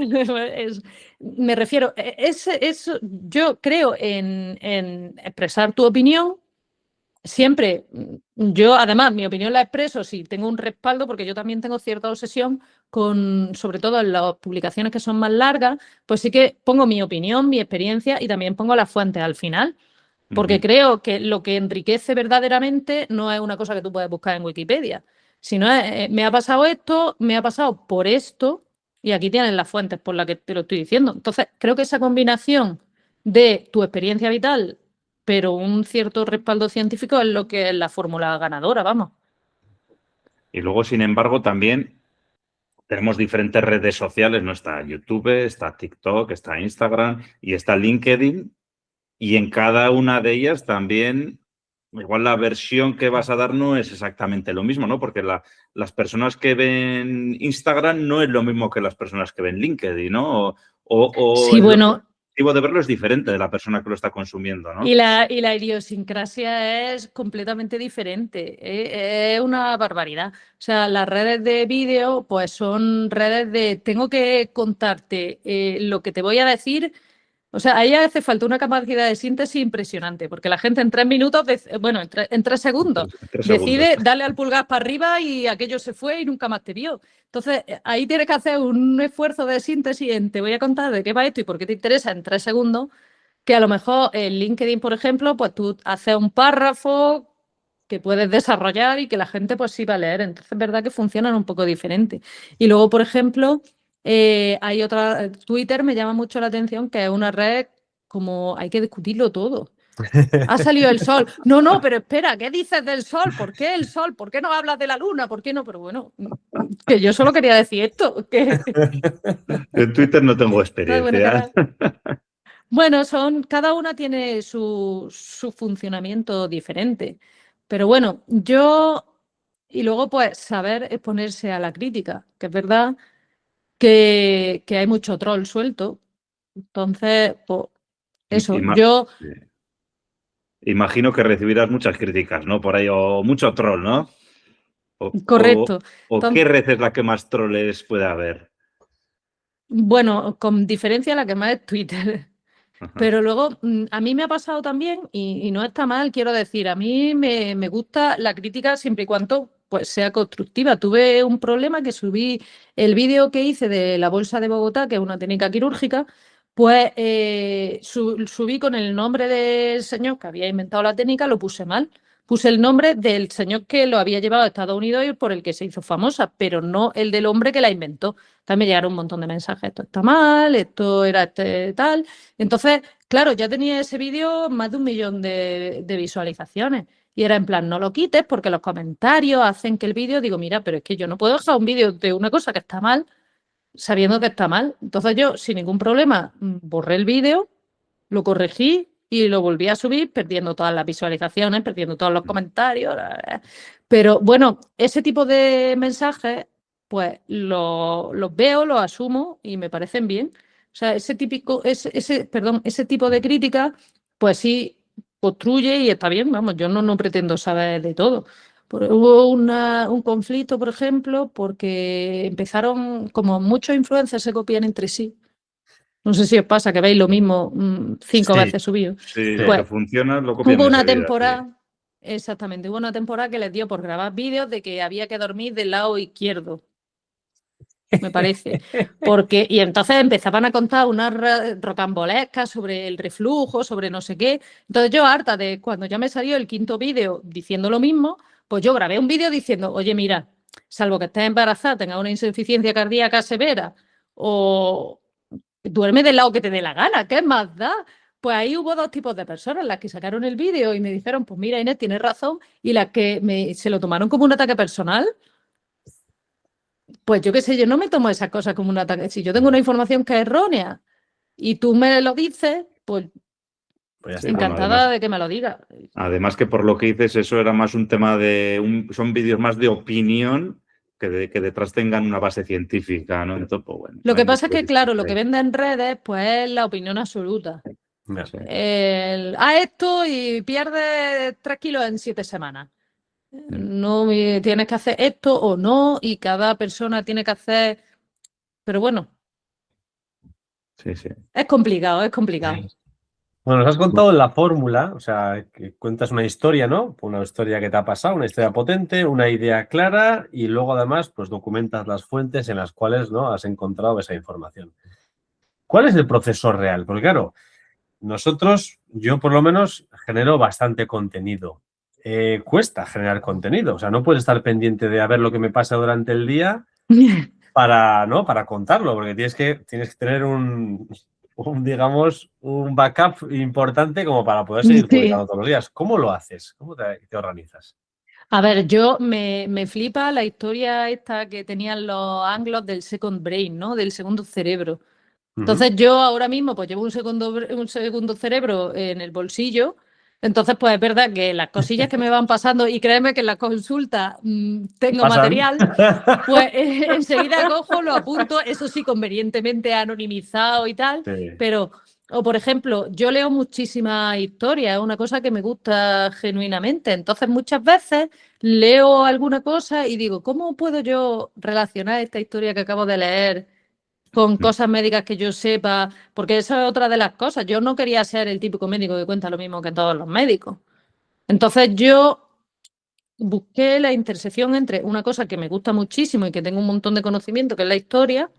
Me refiero, yo creo en expresar tu opinión. Siempre, yo además mi opinión la expreso si tengo un respaldo, porque yo también tengo cierta obsesión con, sobre todo en las publicaciones que son más largas, pues sí que pongo mi opinión, mi experiencia y también pongo las fuentes al final, porque creo que lo que enriquece verdaderamente no es una cosa que tú puedes buscar en Wikipedia, sino es, me ha pasado esto, me ha pasado por esto, y aquí tienes las fuentes por las que te lo estoy diciendo. Entonces, creo que esa combinación de tu experiencia vital pero un cierto respaldo científico es lo que es la fórmula ganadora, vamos. Y luego, sin embargo, también tenemos diferentes redes sociales, ¿no? Está YouTube, está TikTok, está Instagram y está LinkedIn. Y en cada una de ellas también, igual la versión que vas a dar no es exactamente lo mismo, ¿no? Porque las personas que ven Instagram no es lo mismo que las personas que ven LinkedIn, ¿no? Sí, bueno. El objetivo de verlo es diferente de la persona que lo está consumiendo, ¿no? Y la idiosincrasia es completamente diferente. Es una barbaridad. O sea, las redes de vídeo, pues son redes de tengo que contarte lo que te voy a decir. O sea, ahí hace falta una capacidad de síntesis impresionante, porque la gente en 3 minutos, bueno, en 3 segundos, 3 decide segundos. darle al pulgar para arriba y aquello se fue y nunca más te vio. Entonces, ahí tienes que hacer un esfuerzo de síntesis en te voy a contar de qué va esto y por qué te interesa en 3 segundos, que a lo mejor en LinkedIn, por ejemplo, pues tú haces un párrafo que puedes desarrollar y que la gente pues sí va a leer. Entonces, es verdad que funcionan un poco diferente. Y luego, por ejemplo, hay otra, Twitter me llama mucho la atención, que es una red como hay que discutirlo todo. Ha salido el sol. No, pero espera, ¿qué dices del sol? ¿Por qué el sol? ¿Por qué no hablas de la luna? ¿Por qué no? Pero bueno, que yo solo quería decir esto. Que... En Twitter no tengo experiencia. Bueno, cada una tiene su funcionamiento diferente. Pero bueno, y luego pues saber exponerse a la crítica, que es verdad que hay mucho troll suelto Entonces, pues eso, Ima- yo, sí. Imagino que recibirás muchas críticas, ¿no? Por ahí, o mucho troll, ¿no? O, o- correcto. o qué red es la que más troles puede haber. Bueno, con diferencia la que más es Twitter. Pero luego a mí me ha pasado también, y no está mal, quiero decir, a mí me gusta la crítica siempre y cuando pues, sea constructiva. Tuve un problema que subí el vídeo que hice de la bolsa de Bogotá, que es una técnica quirúrgica, pues subí con el nombre del señor que había inventado la técnica, lo puse mal. Puse el nombre del señor que lo había llevado a Estados Unidos y por el que se hizo famosa, pero no el del hombre que la inventó. También me llegaron un montón de mensajes, esto está mal, esto era tal. Entonces, claro, ya tenía ese vídeo más de 1 millón de visualizaciones. Y era en plan, no lo quites porque los comentarios hacen que el vídeo, digo, mira, pero es que yo no puedo dejar un vídeo de una cosa que está mal sabiendo que está mal. Entonces yo, sin ningún problema, borré el vídeo, lo corregí y lo volví a subir, perdiendo todas las visualizaciones, perdiendo todos los comentarios. Pero bueno, ese tipo de mensajes, pues los veo, los asumo y me parecen bien. O sea, ese tipo de crítica, pues sí construye y está bien, vamos, yo no pretendo saber de todo. Hubo un conflicto, por ejemplo, porque empezaron, como muchos influencers se copian entre sí. No sé si os pasa que veis lo mismo 5 Sí, veces subido. Sí, sí. lo que Pues funciona lo copian hubo una enseguida, sí. temporada, exactamente, hubo una temporada que les dio por grabar vídeos de que había que dormir del lado izquierdo, me parece. Y entonces empezaban a contar unas rocambolescas sobre el reflujo, sobre no sé qué. Entonces yo, harta de cuando ya me salió el quinto vídeo diciendo lo mismo, pues yo grabé un vídeo diciendo, oye, mira, salvo que estés embarazada, tengas una insuficiencia cardíaca severa o duerme del lado que te dé la gana, ¿qué más da? Pues ahí hubo dos tipos de personas, las que sacaron el vídeo y me dijeron, pues mira, Inés, tienes razón, y las que se lo tomaron como un ataque personal. Pues yo qué sé, yo no me tomo esas cosas como un ataque. Si yo tengo una información que es errónea y tú me lo dices, pues Pues ya Sí, está. bueno, encantada de que me lo digas. además que por lo que dices, eso era más un tema son vídeos más de opinión que detrás tengan una base científica, ¿no? Entonces, pues bueno, Lo hay que pasa mucho es que que, claro, lo discutir que ahí. vende en redes, pues es la opinión absoluta. Ya. Sí. Haz esto y pierdes 3 kilos en 7 semanas. No tienes que hacer esto o no, y cada persona tiene que hacer. Pero bueno, Sí, sí. es complicado, es complicado. Bueno, nos has contado la fórmula, o sea, que cuentas una historia, ¿no? Una historia que te ha pasado, una historia potente, una idea clara y luego además pues documentas las fuentes en las cuales, ¿no?, has encontrado esa información. ¿Cuál es el proceso real? Porque claro, yo por lo menos genero bastante contenido. Cuesta generar contenido, o sea, no puedes estar pendiente de a ver lo que me pasa durante el día para contarlo, porque tienes que tener digamos, un backup importante como para poder seguir Sí. publicando todos los días. ¿Cómo lo haces? ¿Cómo te organizas? A ver, yo me flipa la historia esta que tenían los anglos del second brain, ¿no? Del segundo cerebro. Ujú. Entonces yo ahora mismo pues llevo un segundo cerebro en el bolsillo. Entonces pues es verdad que las cosillas que me van pasando, y créeme que en las consultas tengo ¿Pasan? material, pues enseguida cojo, lo apunto, eso sí, convenientemente anonimizado y tal, Sí. pero, o por ejemplo, yo leo muchísimas historias, es una cosa que me gusta genuinamente, entonces muchas veces leo alguna cosa y digo, ¿cómo puedo yo relacionar esta historia que acabo de leer con cosas médicas que yo sepa? Porque esa es otra de las cosas, yo no quería ser el típico médico que cuenta lo mismo que todos los médicos. Entonces yo busqué la intersección entre una cosa que me gusta muchísimo y que tengo un montón de conocimiento, que es la historia,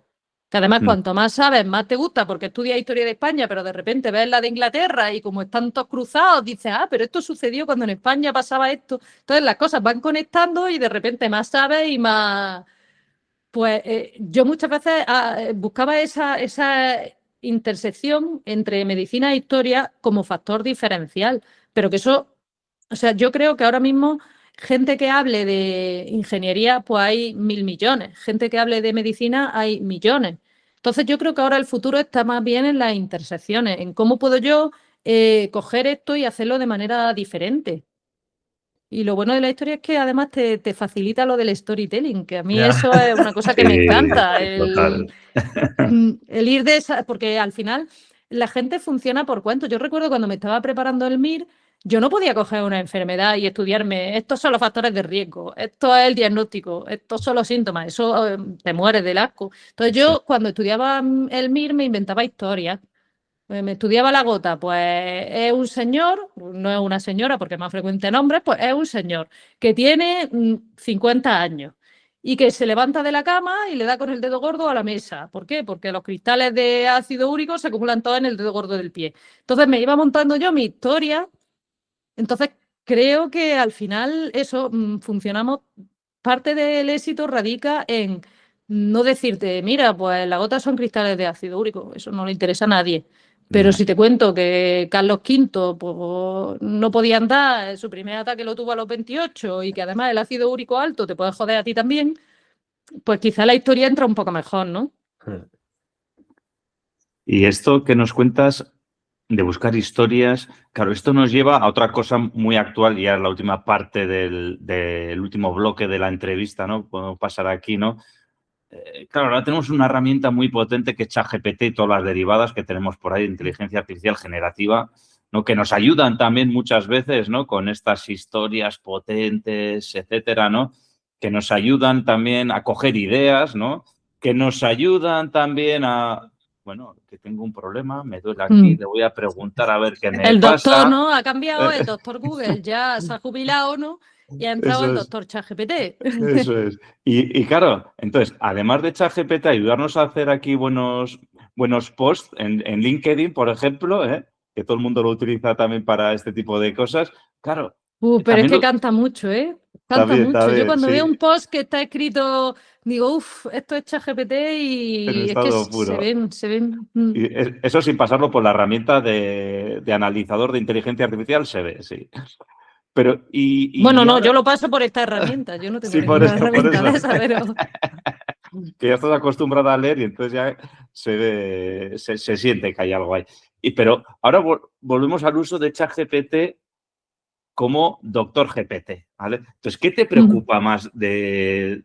que además Mm. cuanto más sabes, más te gusta, porque estudias historia de España, pero de repente ves la de Inglaterra y como están todos cruzados, dices, pero esto sucedió cuando en España pasaba esto. Entonces las cosas van conectando y de repente más sabes y más. Pues yo muchas veces buscaba esa intersección entre medicina e historia como factor diferencial, pero que eso, o sea, yo creo que ahora mismo gente que hable de ingeniería, pues hay 1.000 millones, gente que hable de medicina hay millones. Entonces yo creo que ahora el futuro está más bien en las intersecciones, en cómo puedo yo coger esto y hacerlo de manera diferente. Y lo bueno de la historia es que además te facilita lo del storytelling, que a mí Ya. eso es una cosa que me encanta. Total. El ir de esa, porque al final la gente funciona por cuentos. Yo recuerdo cuando me estaba preparando el MIR, yo no podía coger una enfermedad y estudiarme, estos son los factores de riesgo, esto es el diagnóstico, estos son los síntomas, eso te mueres del asco. Entonces yo cuando estudiaba el MIR me inventaba historias. Me estudiaba la gota, pues es un señor, no es una señora porque es más frecuente en hombres, pues es un señor que tiene 50 años y que se levanta de la cama y le da con el dedo gordo a la mesa. ¿Por qué? Porque los cristales de ácido úrico se acumulan todos en el dedo gordo del pie. Entonces me iba montando yo mi historia. Entonces creo que al final eso funcionamos. Parte del éxito radica en no decirte, mira, pues las gotas son cristales de ácido úrico, eso no le interesa a nadie. Pero si te cuento que Carlos V pues, no podía andar, su primer ataque lo tuvo a los 28 y que además el ácido úrico alto te puede joder a ti también, pues quizá la historia entra un poco mejor, ¿no? Y esto que nos cuentas de buscar historias, claro, esto nos lleva a otra cosa muy actual, y a la última parte del último bloque de la entrevista, ¿no? Podemos pasar aquí, ¿no? Claro, ahora tenemos una herramienta muy potente que es ChatGPT y todas las derivadas que tenemos por ahí de inteligencia artificial generativa, ¿no? Que nos ayudan también muchas veces, ¿no? Con estas historias potentes, etcétera, ¿no? Que nos ayudan también a coger ideas, ¿no? Que nos ayudan también a, bueno, que tengo un problema, me duele aquí, le voy a preguntar a ver qué me El doctor, pasa. ¿no? Ha cambiado, el doctor Google ya se ha jubilado, ¿no? Y ha entrado Eso el es. doctor ChatGPT. Eso es. Y claro, entonces, además de ChatGPT, ayudarnos a hacer aquí buenos posts en LinkedIn, por ejemplo, que todo el mundo lo utiliza también para este tipo de cosas. Claro, Pero es también que canta mucho, ¿eh? Canta también, mucho. Yo también, cuando sí, veo un post que está escrito, digo, uff, esto es ChatGPT en y es que estado se puro. ven, se ven. Y eso sin pasarlo por la herramienta de analizador de inteligencia artificial, se ve, sí. Pero, Bueno, y no, ahora, yo lo paso por esta herramienta. Yo no tengo sí, por ninguna eso, por herramienta eso. de esa, pero. Que ya estás acostumbrada a leer y entonces ya se siente que hay algo ahí. Pero ahora volvemos al uso de ChatGPT como doctor GPT, ¿vale? Entonces, ¿qué te preocupa más del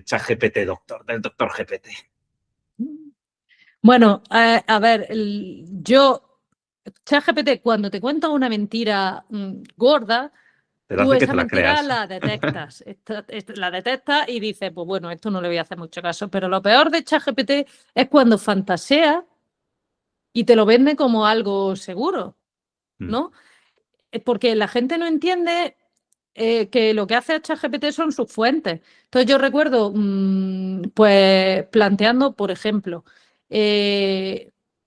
ChatGPT doctor, del doctor GPT? Bueno, a ver, ChatGPT, cuando te cuenta una mentira gorda, Te lo tú hace que esa te la mentira creas. la detectas. La detectas y dices, pues bueno, esto no le voy a hacer mucho caso. Pero lo peor de ChatGPT es cuando fantasea y te lo vende como algo seguro, ¿no? Porque la gente no entiende que lo que hace ChatGPT son sus fuentes. Entonces yo recuerdo, pues planteando, por ejemplo,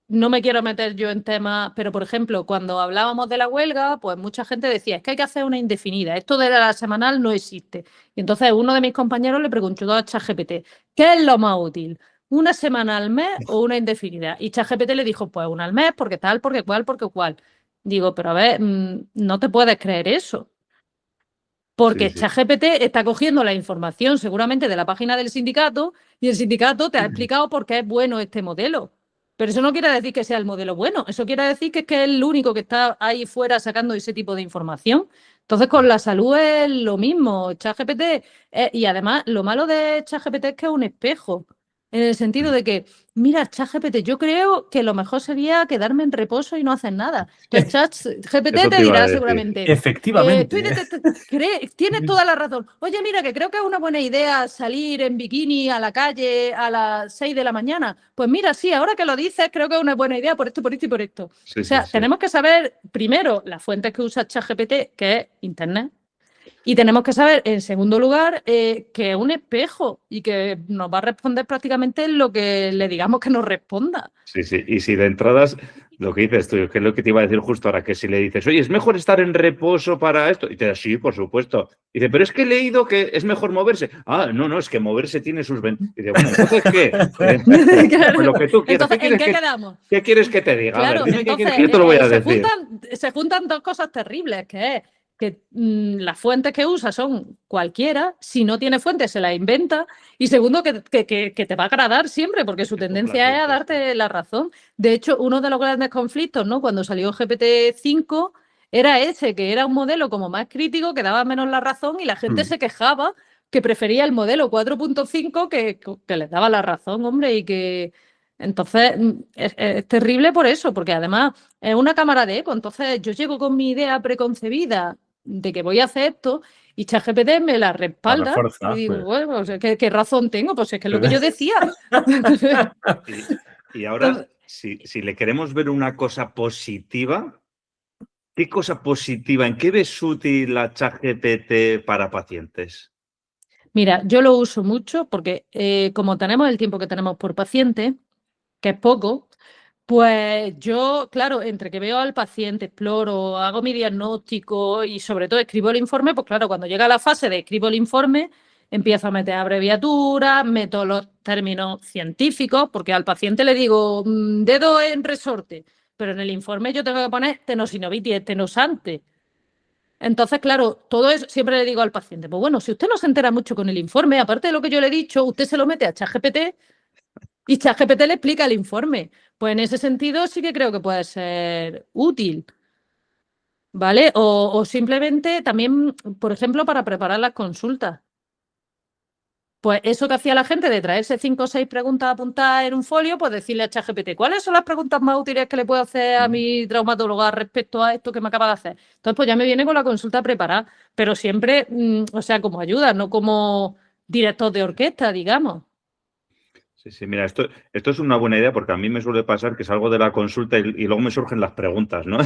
no me quiero meter yo en temas, pero por ejemplo, cuando hablábamos de la huelga, pues mucha gente decía, es que hay que hacer una indefinida, esto de la semanal no existe. Y entonces uno de mis compañeros le preguntó a ChatGPT, ¿qué es lo más útil? ¿Una semana al mes o una indefinida? Y ChatGPT le dijo, pues una al mes, porque tal, porque cual, porque cual. Digo, pero a ver, no te puedes creer eso. Sí, Porque sí. ChatGPT está cogiendo la información seguramente de la página del sindicato y el sindicato te ha explicado por qué es bueno este modelo. Pero eso no quiere decir que sea el modelo bueno, eso quiere decir que es el único que está ahí fuera sacando ese tipo de información. Entonces, con la salud es lo mismo. ChatGPT, y además, lo malo de ChatGPT es que es un espejo, en el sentido de que, mira, ChatGPT, yo creo que lo mejor sería quedarme en reposo y no hacer nada. Entonces, ChatGPT Eso te te iba a dirá decir. seguramente. Efectivamente. Tienes toda la razón. Oye, mira, que creo que es una buena idea salir en bikini a la calle a las 6 de la mañana. Pues mira, sí, ahora que lo dices, creo que es una buena idea por esto, por esto y por esto. Sí, O sea, sí, sí. tenemos que saber primero las fuentes que usa ChatGPT, que es Internet. Y tenemos que saber, en segundo lugar, que es un espejo y que nos va a responder prácticamente lo que le digamos que nos responda. Sí, sí. Y si de entradas, lo que dices tú, que es lo que te iba a decir justo ahora, que si le dices, oye, ¿es mejor estar en reposo para esto? Y te dice, sí, por supuesto. Y dice, pero es que he leído que es mejor moverse. Ah, no, es que moverse tiene sus ventajas. Y dice, bueno, entonces, ¿qué? Claro. Pues lo que tú quieras. Entonces, ¿en qué quedamos? ¿Qué quieres que te diga? A ver, Claro, dime qué quieres entonces que yo te lo voy a se decir. juntan dos cosas terribles, que es que las fuentes que usa son cualquiera, si no tiene fuentes se las inventa, y segundo, que te va a agradar siempre, porque su Qué tendencia es a complaciente, sí. darte la razón. De hecho, uno de los grandes conflictos, ¿no? Cuando salió GPT-5, era ese, que era un modelo como más crítico, que daba menos la razón y la gente se quejaba que prefería el modelo 4.5 que les daba la razón, hombre, y que... Entonces, es terrible por eso, porque además es una cámara de eco. Entonces, yo llego con mi idea preconcebida de que voy a hacer esto y ChatGPT me la La respalda refuerza, y digo, pues. bueno, o sea, ¿qué razón tengo? Pues es que es lo que yo decía. Y ahora, si le queremos ver una cosa positiva, ¿qué cosa positiva? ¿En qué ves útil la ChatGPT para pacientes? Mira, yo lo uso mucho porque como tenemos el tiempo que tenemos por paciente, que es poco, pues yo, claro, entre que veo al paciente, exploro, hago mi diagnóstico y sobre todo escribo el informe, pues claro, cuando llega la fase de escribo el informe, empiezo a meter abreviaturas, meto los términos científicos, porque al paciente le digo dedo en resorte, pero en el informe yo tengo que poner tenosinovitis tenosante. Entonces, claro, todo eso siempre le digo al paciente, pues bueno, si usted no se entera mucho con el informe, aparte de lo que yo le he dicho, usted se lo mete a ChatGPT y ChatGPT le explica el informe. Pues en ese sentido sí que creo que puede ser útil, ¿vale? O simplemente también, por ejemplo, para preparar las consultas. Pues eso que hacía la gente de traerse 5 o 6 preguntas apuntadas en un folio, pues decirle a ChatGPT, ¿cuáles son las preguntas más útiles que le puedo hacer a mi traumatóloga respecto a esto que me acaba de hacer? Entonces, pues ya me viene con la consulta preparada, pero siempre, o sea, como ayuda, no como director de orquesta, digamos. Sí, mira, esto es una buena idea porque a mí me suele pasar que salgo de la consulta y luego me surgen las preguntas, ¿no?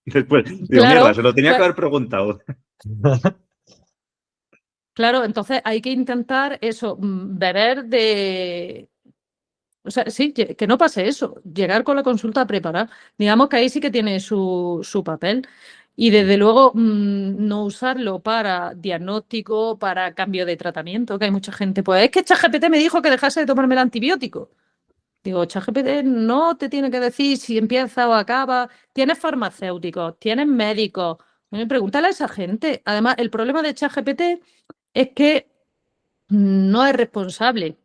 Después digo, Claro, mierda, se lo tenía que pues, haber preguntado. claro, entonces hay que intentar eso, beber de... O sea, sí, que no pase eso, llegar con la consulta preparada. Digamos que ahí sí que tiene su papel. Y desde luego no usarlo para diagnóstico, para cambio de tratamiento, que hay mucha gente, pues es que ChatGPT me dijo que dejase de tomarme el antibiótico. Digo, ChatGPT no te tiene que decir si empieza o acaba. Tienes farmacéuticos, tienes médicos. Pregúntale a esa gente. Además, el problema de ChatGPT es que no es responsable.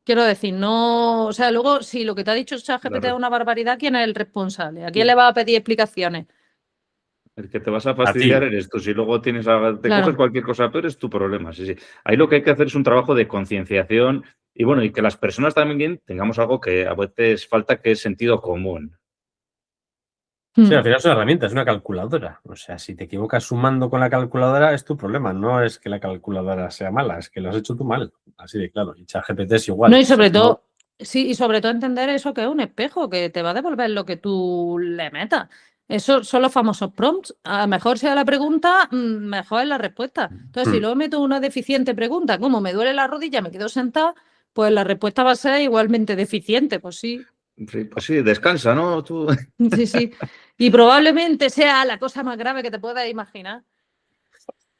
Quiero decir, no, o sea, luego si lo que te ha dicho ChatGPT es una barbaridad, ¿quién es el responsable? ¿A quién le va a pedir explicaciones? El que te vas a A ti. fastidiar eres tú. Si luego te Claro. coges cualquier cosa peor, es tu problema. Sí. Ahí lo que hay que hacer es un trabajo de concienciación y bueno, y que las personas también tengamos algo que a veces falta, que es sentido común. Sí, al final es una herramienta, es una calculadora. O sea, si te equivocas sumando con la calculadora es tu problema. No es que la calculadora sea mala, es que lo has hecho tú mal. Así de claro. Y ChatGPT es igual. No, y sobre Si no- todo, sí, y sobre todo entender eso que es un espejo, que te va a devolver lo que tú le metas. Eso son los famosos prompts. A mejor sea la pregunta, mejor es la respuesta. Entonces, si luego meto una deficiente pregunta, como me duele la rodilla, me quedo sentada, pues la respuesta va a ser igualmente deficiente. Pues sí, Sí, pues sí, descansa, ¿no? Tú... sí, sí. Y probablemente sea la cosa más grave que te puedas imaginar.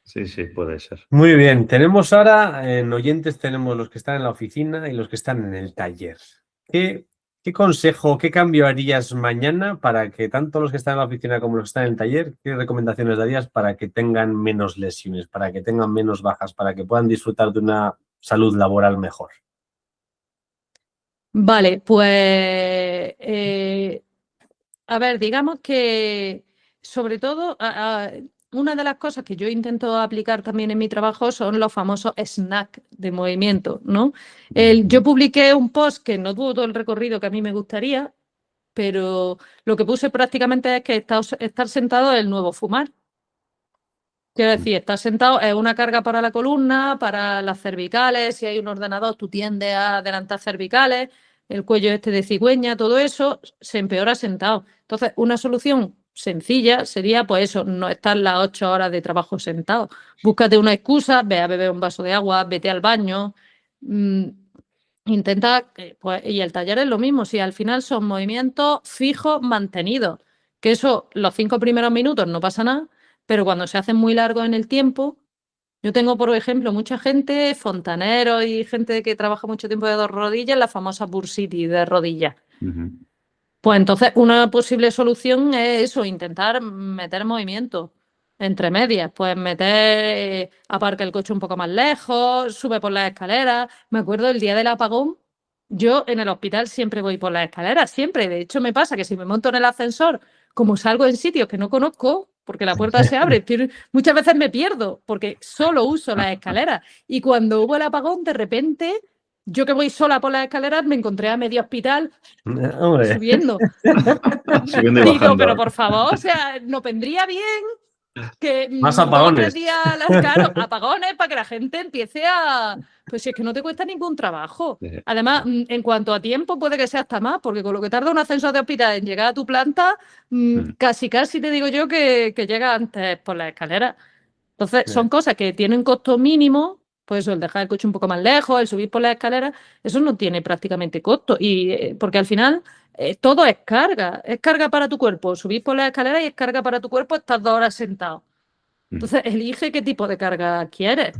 Sí, puede ser. Muy bien, tenemos ahora en oyentes, tenemos los que están en la oficina y los que están en el taller. ¿Qué consejo, qué cambio harías mañana para que tanto los que están en la oficina como los que están en el taller, qué recomendaciones darías para que tengan menos lesiones, para que tengan menos bajas, para que puedan disfrutar de una salud laboral mejor? Vale, pues a ver, digamos que sobre todo una de las cosas que yo intento aplicar también en mi trabajo son los famosos snack de movimiento, ¿no? Yo publiqué un post que no tuvo todo el recorrido que a mí me gustaría, pero lo que puse prácticamente es que estar sentado es el nuevo fumar. Quiero decir, estar sentado es una carga para la columna, para las cervicales. Si hay un ordenador, tú tiendes a adelantar cervicales, el cuello este de cigüeña, todo eso se empeora sentado. Entonces, una solución sencilla sería, pues eso, no estar las 8 horas de trabajo sentado. Búscate una excusa, ve a beber un vaso de agua, vete al baño. Intenta, pues, y el taller es lo mismo, si al final son movimientos fijos mantenidos, que eso, los 5 primeros minutos no pasa nada, pero cuando se hacen muy largos en el tiempo, yo tengo, por ejemplo, mucha gente, fontaneros y gente que trabaja mucho tiempo de dos rodillas, la famosa bursitis de rodillas. Pues entonces una posible solución es eso, intentar meter movimiento entre medias, pues aparca el coche un poco más lejos, sube por las escaleras. Me acuerdo el día del apagón, yo en el hospital siempre voy por las escaleras, siempre. De hecho, me pasa que si me monto en el ascensor, como salgo en sitios que no conozco, porque la puerta se abre, muchas veces me pierdo, porque solo uso las escaleras. Y cuando hubo el apagón, de repente, yo que voy sola por las escaleras, me encontré a medio hospital Hombre, subiendo. Subiendo y Digo, bajando. pero por favor, o sea, ¿no vendría bien que Más 2 o 3 apagones. días, claro, apagones para que la gente empiece a... Pues si es que no te cuesta ningún trabajo. Sí. Además, en cuanto a tiempo, puede que sea hasta más, porque con lo que tarda un ascensor de hospital en llegar a tu planta, casi te digo yo que llega antes por la escalera. Entonces, Sí. son cosas que tienen costo mínimo, pues eso, el dejar el coche un poco más lejos, el subir por la escalera, eso no tiene prácticamente costo. Y porque al final todo es carga para tu cuerpo. Subir por la escalera y es carga para tu cuerpo, estás 2 horas sentado. Entonces, elige qué tipo de carga quieres.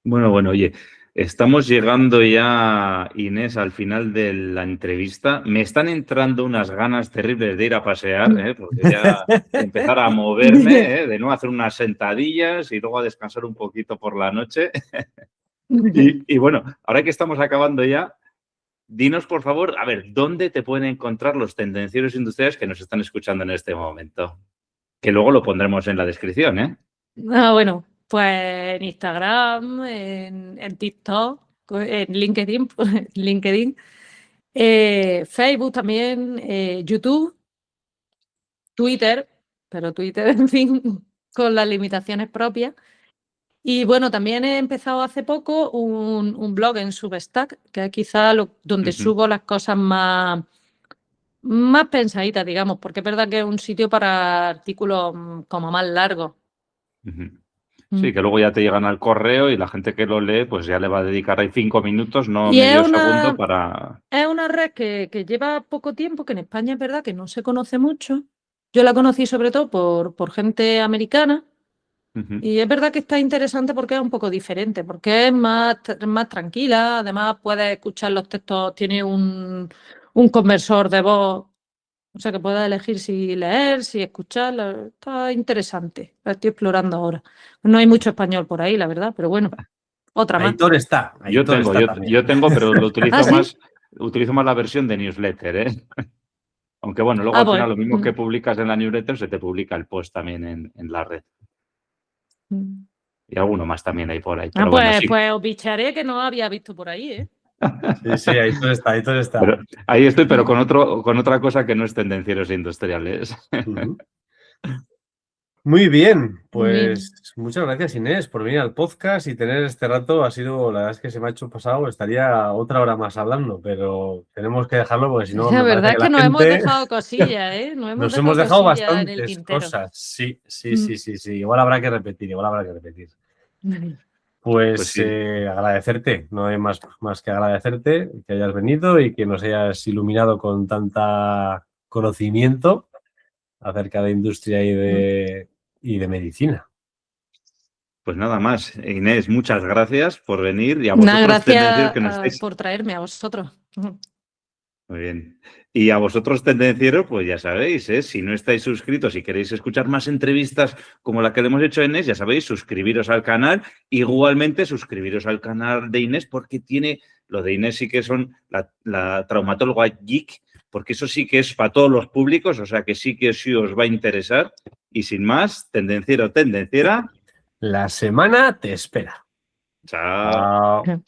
Bueno, oye, estamos llegando ya, Inés, al final de la entrevista. Me están entrando unas ganas terribles de ir a pasear, porque ya empezar a moverme, de no hacer unas sentadillas y luego a descansar un poquito por la noche. Y bueno, ahora que estamos acabando ya, dinos, por favor, a ver, ¿dónde te pueden encontrar los tendencieros industriales que nos están escuchando en este momento? Que luego lo pondremos en la descripción, ¿eh? Bueno, pues en Instagram, en TikTok, en LinkedIn, Facebook también, YouTube, Twitter, pero Twitter, en fin, con las limitaciones propias. Y bueno, también he empezado hace poco un blog en Substack, que es quizá donde subo las cosas más pensaditas, digamos, porque es verdad que es un sitio para artículos como más largos. Sí, que luego ya te llegan al correo y la gente que lo lee, pues ya le va a dedicar ahí 5 minutos, no Y medio segundo para... Es una red que lleva poco tiempo, que en España es verdad que no se conoce mucho. Yo la conocí sobre todo por gente americana. Y es verdad que está interesante porque es un poco diferente, porque es más tranquila. Además, puedes escuchar los textos, tiene un conversor de voz, o sea que puedes elegir si leer, si escuchar. Está interesante. La estoy explorando ahora. No hay mucho español por ahí, la verdad, pero bueno, otra más. Aitor está. Yo tengo, pero lo utilizo ¿Ah, sí? utilizo más la versión de newsletter, ¿eh? Aunque bueno, luego al pues, final lo mismo que publicas en la newsletter, se te publica el post también en la red. Y alguno más también hay por ahí. Pero bueno, sí. Pues os bicharé que no había visto por ahí, ¿eh? Sí, Aitor está. Pero ahí estoy, pero con otra cosa que no es tendencieros industriales. Muy bien, pues muchas gracias, Inés, por venir al podcast y tener este rato. La verdad es que se me ha hecho pasado, estaría otra hora más hablando, pero tenemos que dejarlo porque si no, La me verdad parece es que que la nos hemos gente... dejado cosillas, ¿eh? Nos hemos dejado cosillas en el bastantes tintero. cosas. Sí. Igual habrá que repetir. Pues sí. agradecerte, no hay más que agradecerte que hayas venido y que nos hayas iluminado con tanta conocimiento acerca de industria y de medicina. Pues nada más, Inés, muchas gracias por venir y a vosotros tendencieros que nos estáis... por traerme a vosotros. Muy bien. Y a vosotros tendencieros, pues ya sabéis, si no estáis suscritos y queréis escuchar más entrevistas como la que le hemos hecho a Inés, ya sabéis, suscribiros al canal. Igualmente, suscribiros al canal de Inés porque tiene, lo de Inés sí que son la traumatóloga geek, porque eso sí que es para todos los públicos, o sea que sí que sí os va a interesar. Y sin más, tendenciero, tendenciera. La semana te espera. Chao. Chao.